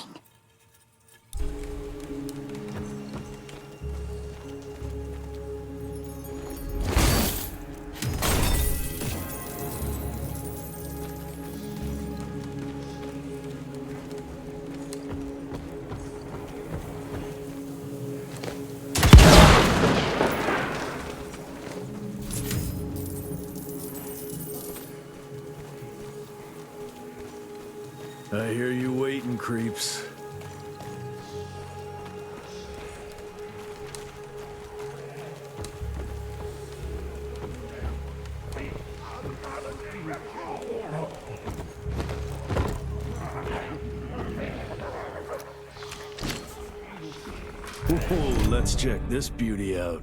I hear you waiting, creeps. Whoa, let's check this beauty out.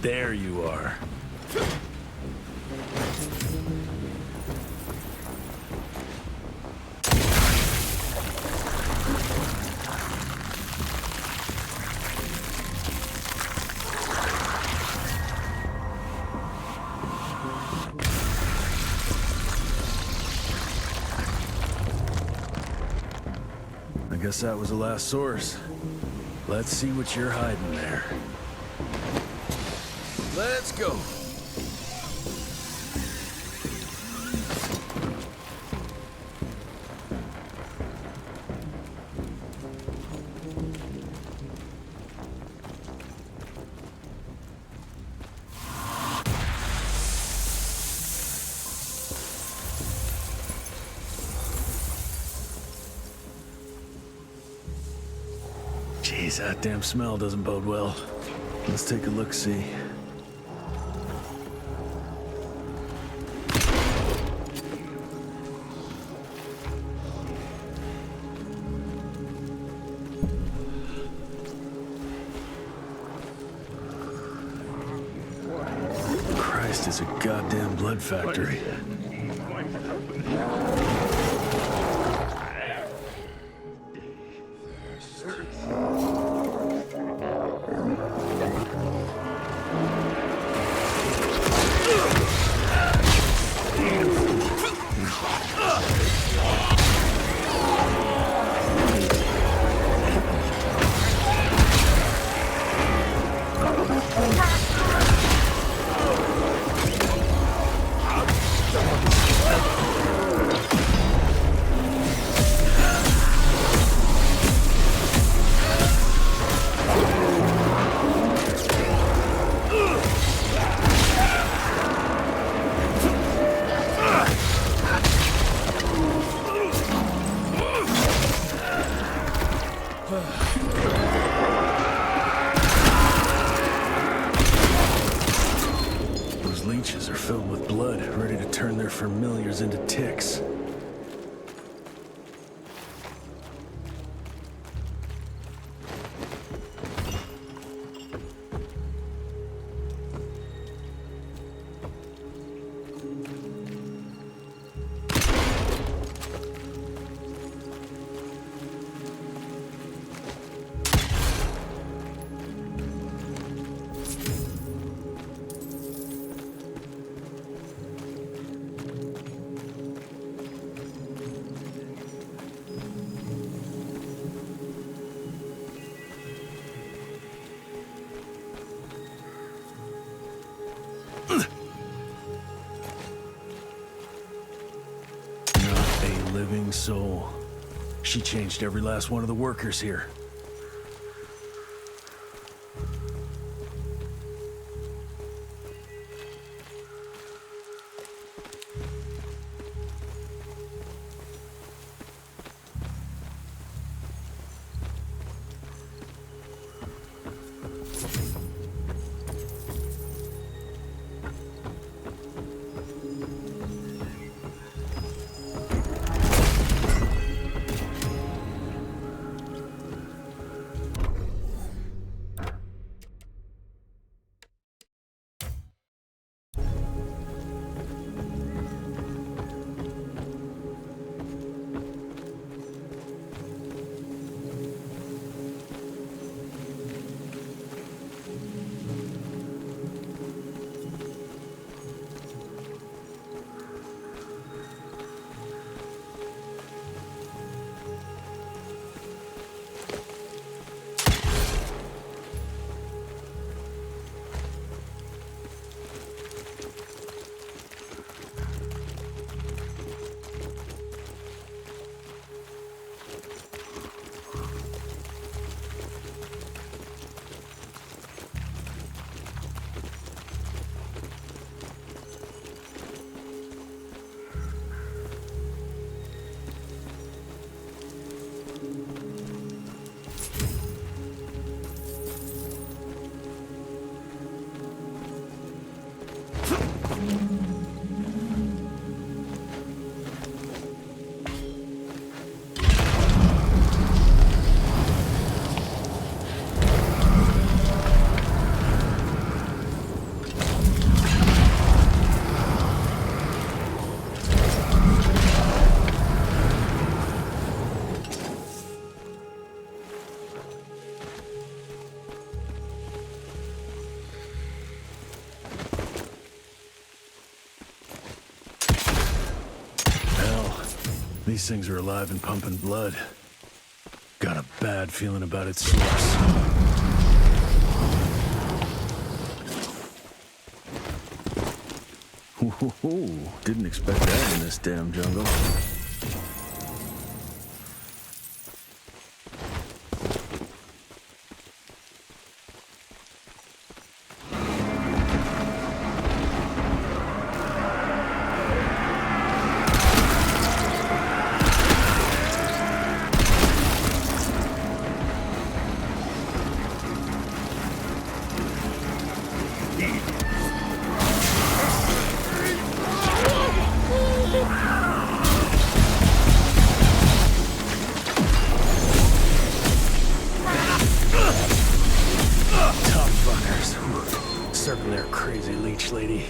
There you are. I guess that was the last source. Let's see what you're hiding there. Let's go. Jeez, that damn smell doesn't bode well. Let's take a look-see. Christ, it's a goddamn blood factory. Those leeches are filled with blood, ready to turn their familiars into ticks. Living soul. She changed every last one of the workers here. These things are alive and pumping blood. Got a bad feeling about its source. Ooh, didn't expect that in this damn jungle. Circle there, crazy leech lady.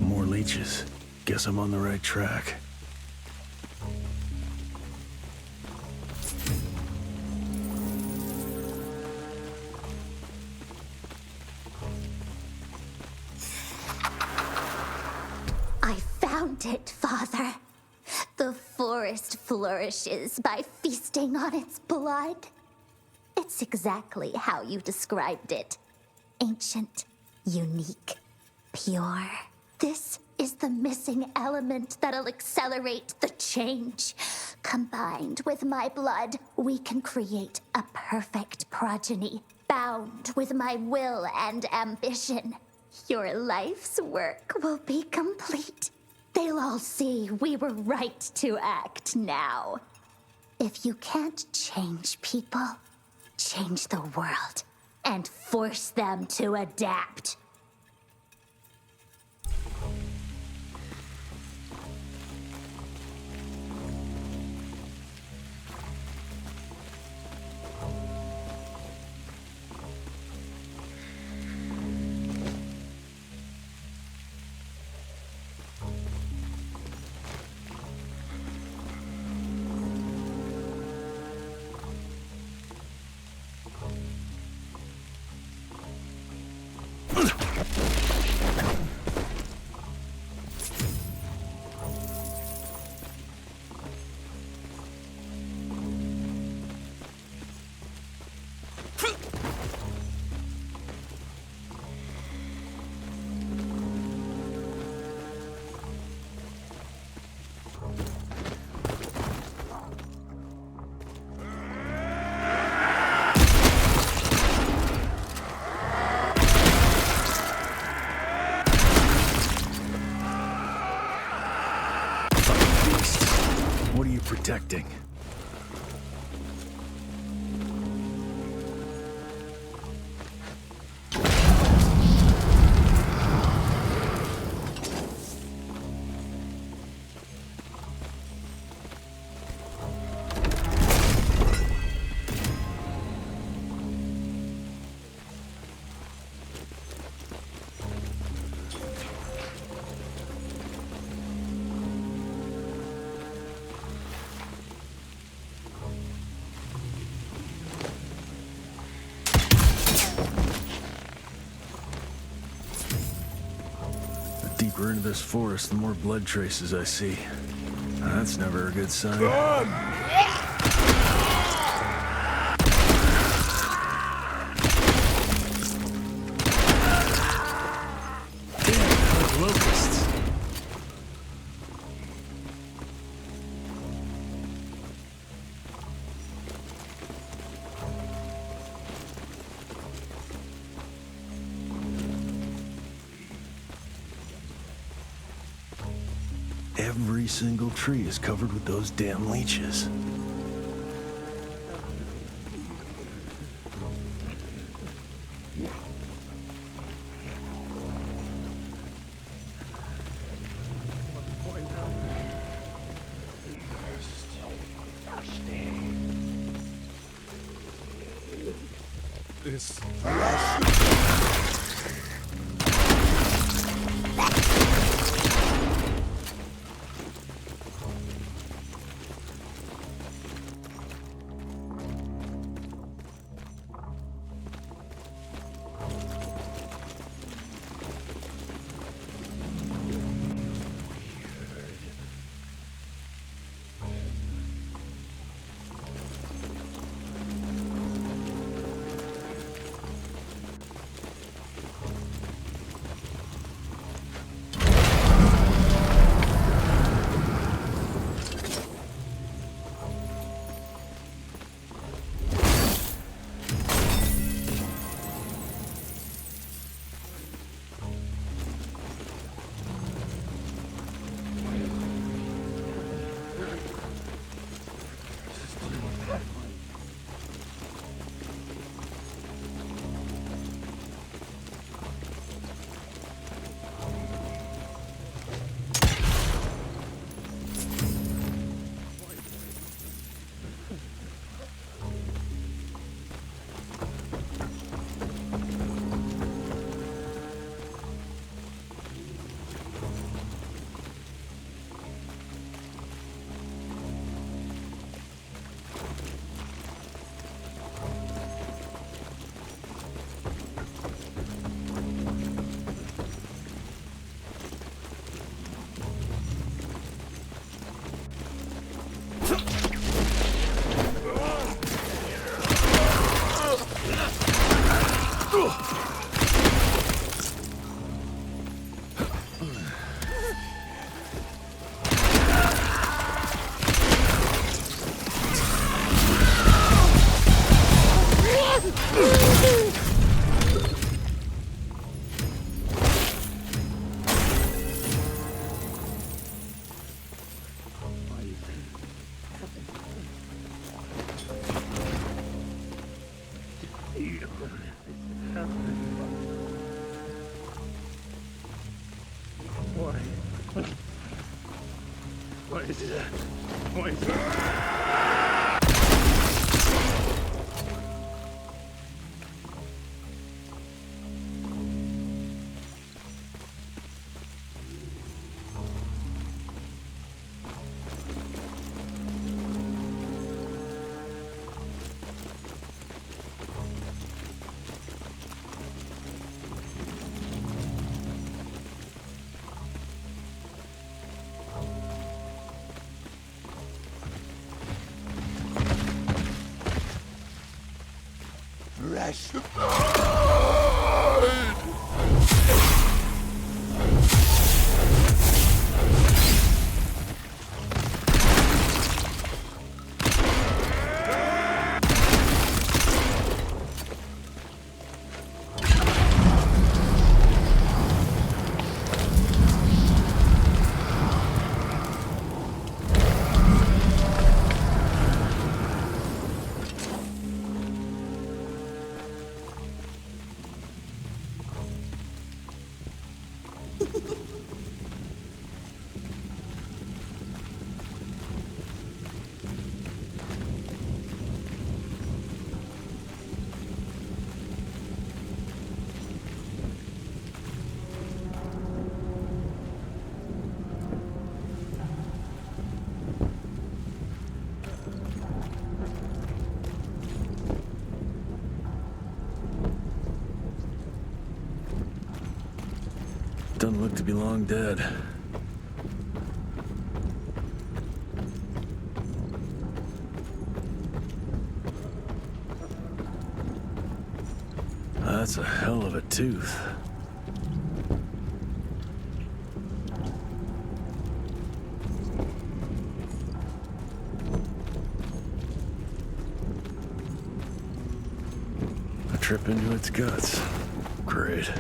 More leeches. Guess I'm on the right track. It, Father. The forest flourishes by feasting on its blood. It's exactly how you described it. Ancient, unique, pure. This is the missing element that'll accelerate the change. Combined with my blood, we can create a perfect progeny, bound with my will and ambition. Your life's work will be complete. They'll all see we were right to act now. If you can't change people, change the world and force them to adapt. What are you protecting? Deeper into this forest, the more blood traces I see. That's never a good sign. Damn, like locusts. Every single tree is covered with those damn leeches. This What is that? What is that? Doesn't look to be long dead. That's a hell of a tooth. A trip into its guts. Great.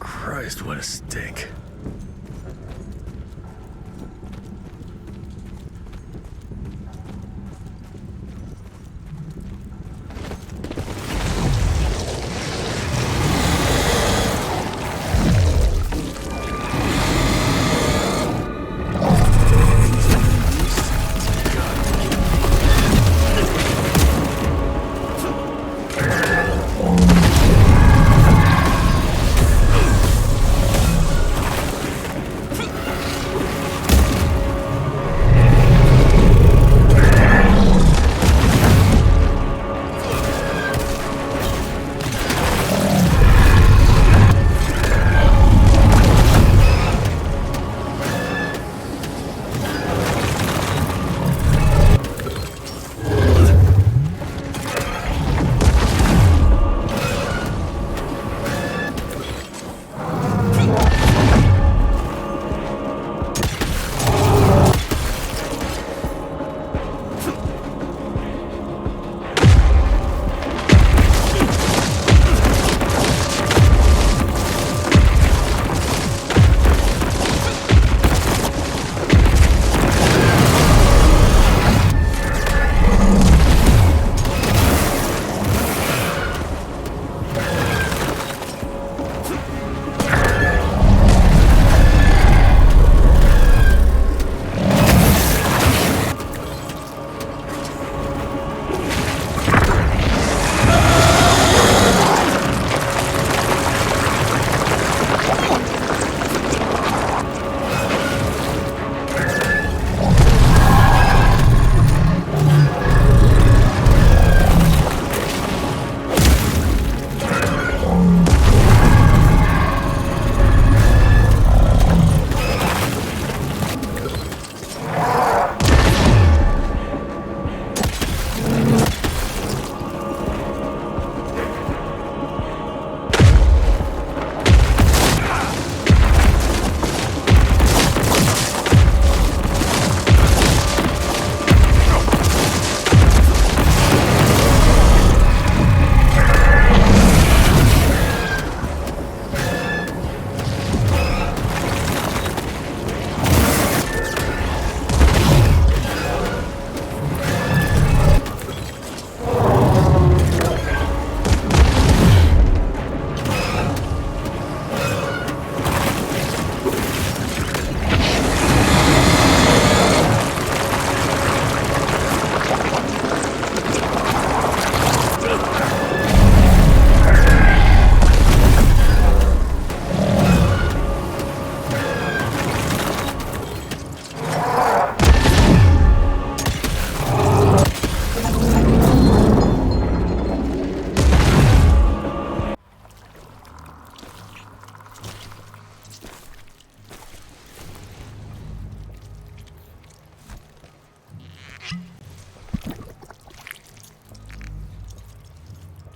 Christ, what a stink.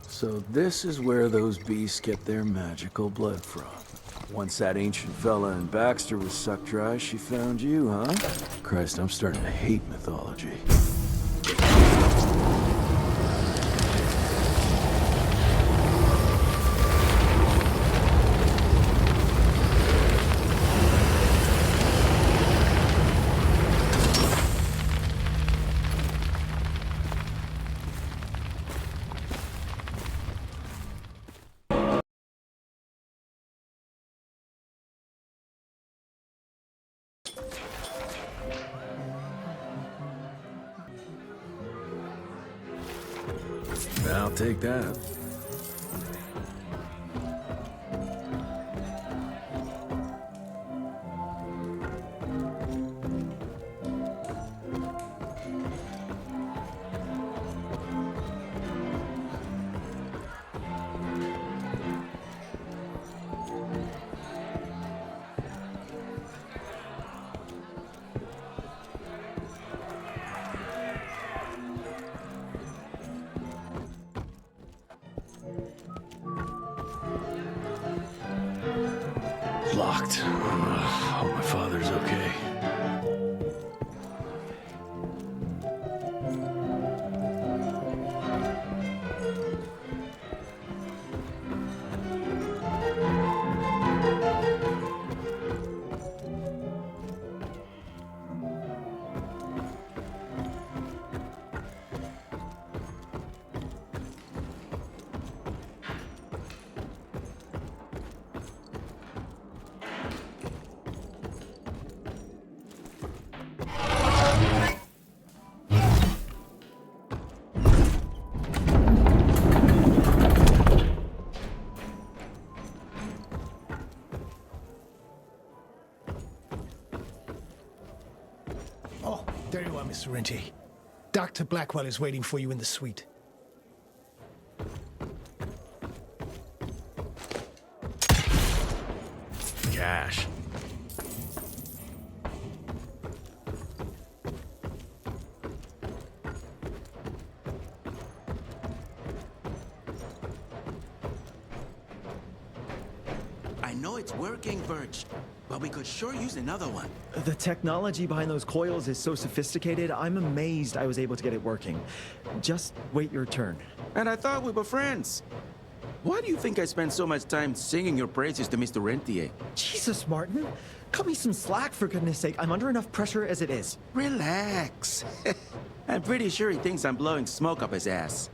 So this is where those beasts get their magical blood from. Once that ancient fella in Baxter was sucked dry, she found you, huh? Christ, I'm starting to hate mythology. I'll take that. Locked. Hope my father's okay. Oh, there you are, Mr. Rentier. Dr. Blackwell is waiting for you in the suite. Cash. I know it's working, Birch, but we could sure use another one. The technology behind those coils is so sophisticated, I'm amazed I was able to get it working. Just wait your turn. And I thought we were friends. Why do you think I spend so much time singing your praises to Mr. Rentier? Jesus, Martin. Cut me some slack, for goodness sake. I'm under enough pressure as it is. Relax. I'm pretty sure he thinks I'm blowing smoke up his ass.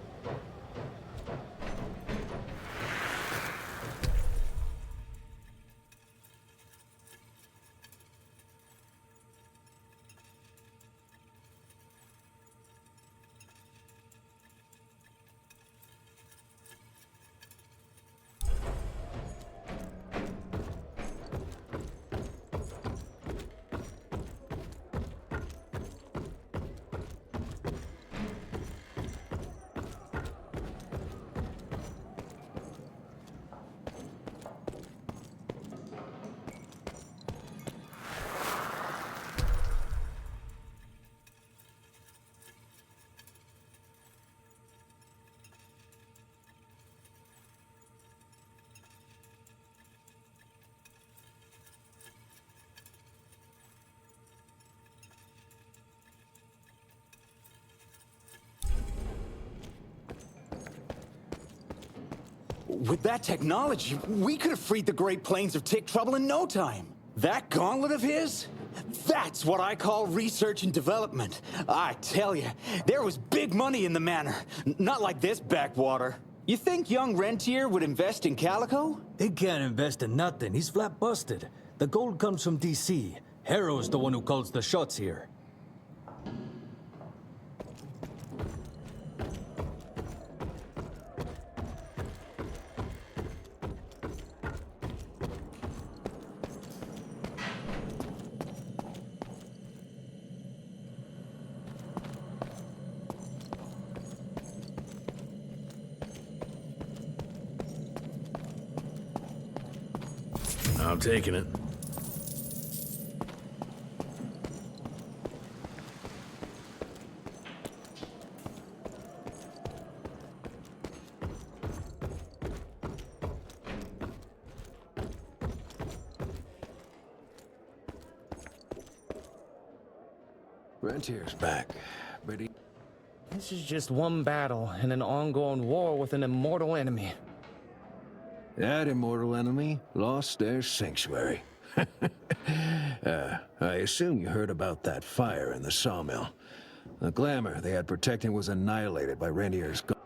With that technology, we could have freed the Great Plains of tick trouble in no time. That gauntlet of his? That's what I call research and development. I tell you, there was big money in the manor. Not like this backwater. You think young Rentier would invest in Calico? He can't invest in nothing. He's flat busted. The gold comes from D.C. Harrow's the one who calls the shots here. I'm taking it. Rentier's back, but he... This is just one battle in an ongoing war with an immortal enemy. That immortal enemy lost their sanctuary. I assume you heard about that fire in the sawmill. The glamour they had protecting was annihilated by Rentier's gun.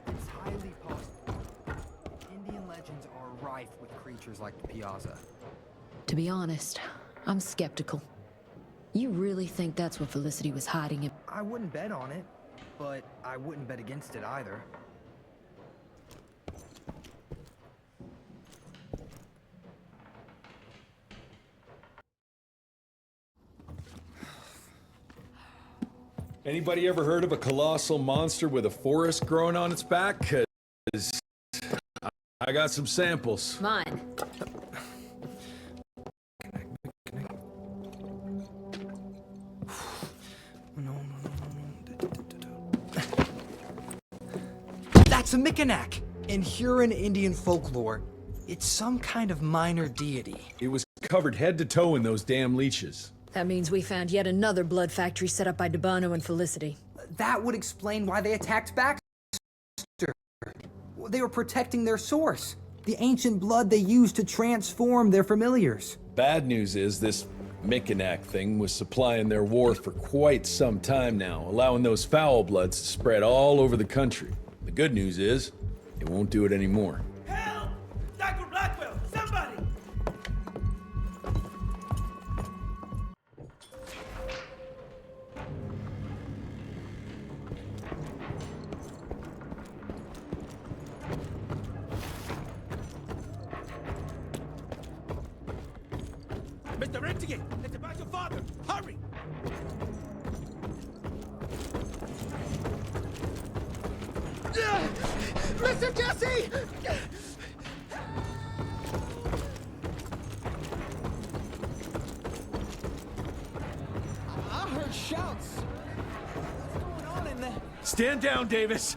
It's highly possible. Indian legends are rife with creatures like the Piazza. To be honest, I'm skeptical. You really think that's what Felicity was hiding in? I wouldn't bet on it, but I wouldn't bet against it either. Anybody ever heard of a colossal monster with a forest growing on its back? 'Cause I got some samples. Mine. That's a Mikanak! In Huron Indian folklore, it's some kind of minor deity. It was covered head to toe in those damn leeches. That means we found yet another blood factory set up by Debano and Felicity. That would explain why they attacked Baxter. They were protecting their source, the ancient blood they used to transform their familiars. Bad news is this Mikanak thing was supplying their war for quite some time now, allowing those foul bloods to spread all over the country. The good news is, it won't do it anymore. Help! Dr. Blackwell, somebody! Mr. Rentegate, it's about your father. Hurry! Mr. Jesse! I heard shouts. What's going on in there? Stand down, Davis!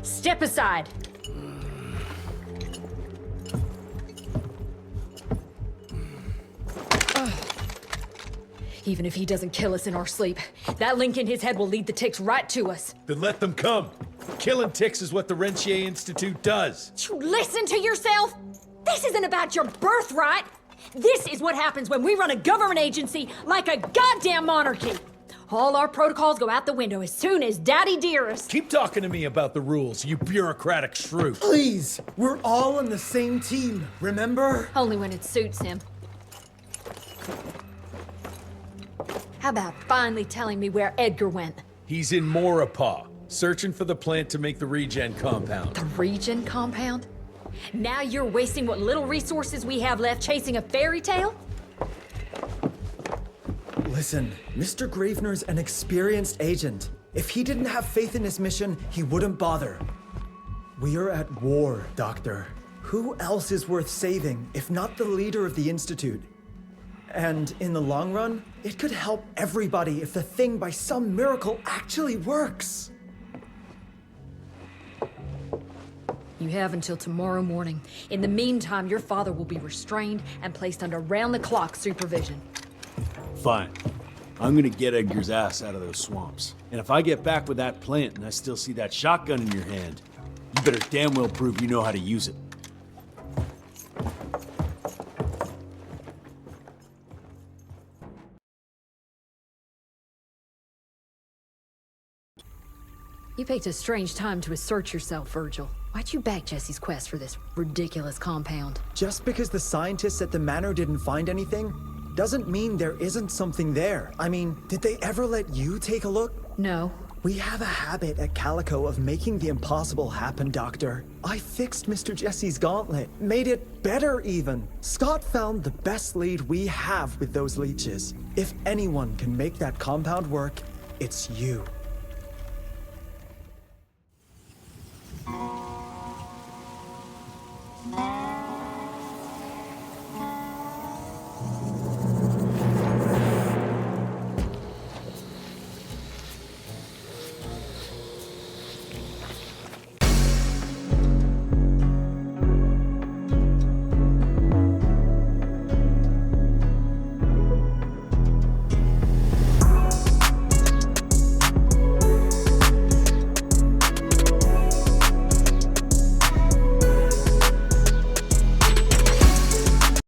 Step aside! Even if he doesn't kill us in our sleep, that link in his head will lead the ticks right to us. Then let them come. Killing ticks is what the Rentier Institute does. You listen to yourself? This isn't about your birthright. This is what happens when we run a government agency like a goddamn monarchy. All our protocols go out the window as soon as Daddy Dearest. Keep talking to me about the rules, you bureaucratic shrew. Please! We're all on the same team, remember? Only when it suits him. How about finally telling me where Edgar went? He's in Maurepas, searching for the plant to make the regen compound. The regen compound? Now you're wasting what little resources we have left chasing a fairy tale? Listen, Mr. Gravener's an experienced agent. If he didn't have faith in his mission, he wouldn't bother. We are at war, Doctor. Who else is worth saving, if not the leader of the Institute? And in the long run, it could help everybody if the thing by some miracle actually works. You have until tomorrow morning. In the meantime, your father will be restrained and placed under round-the-clock supervision. Fine. I'm gonna get Edgar's ass out of those swamps. And if I get back with that plant and I still see that shotgun in your hand, you better damn well prove you know how to use it. You picked a strange time to assert yourself, Virgil. Why'd you back Jesse's quest for this ridiculous compound? Just because the scientists at the manor didn't find anything, doesn't mean there isn't something there. I mean, did they ever let you take a look? No. We have a habit at Calico of making the impossible happen, Doctor. I fixed Mr. Jesse's gauntlet, made it better even. Scott found the best lead we have with those leeches. If anyone can make that compound work, it's you.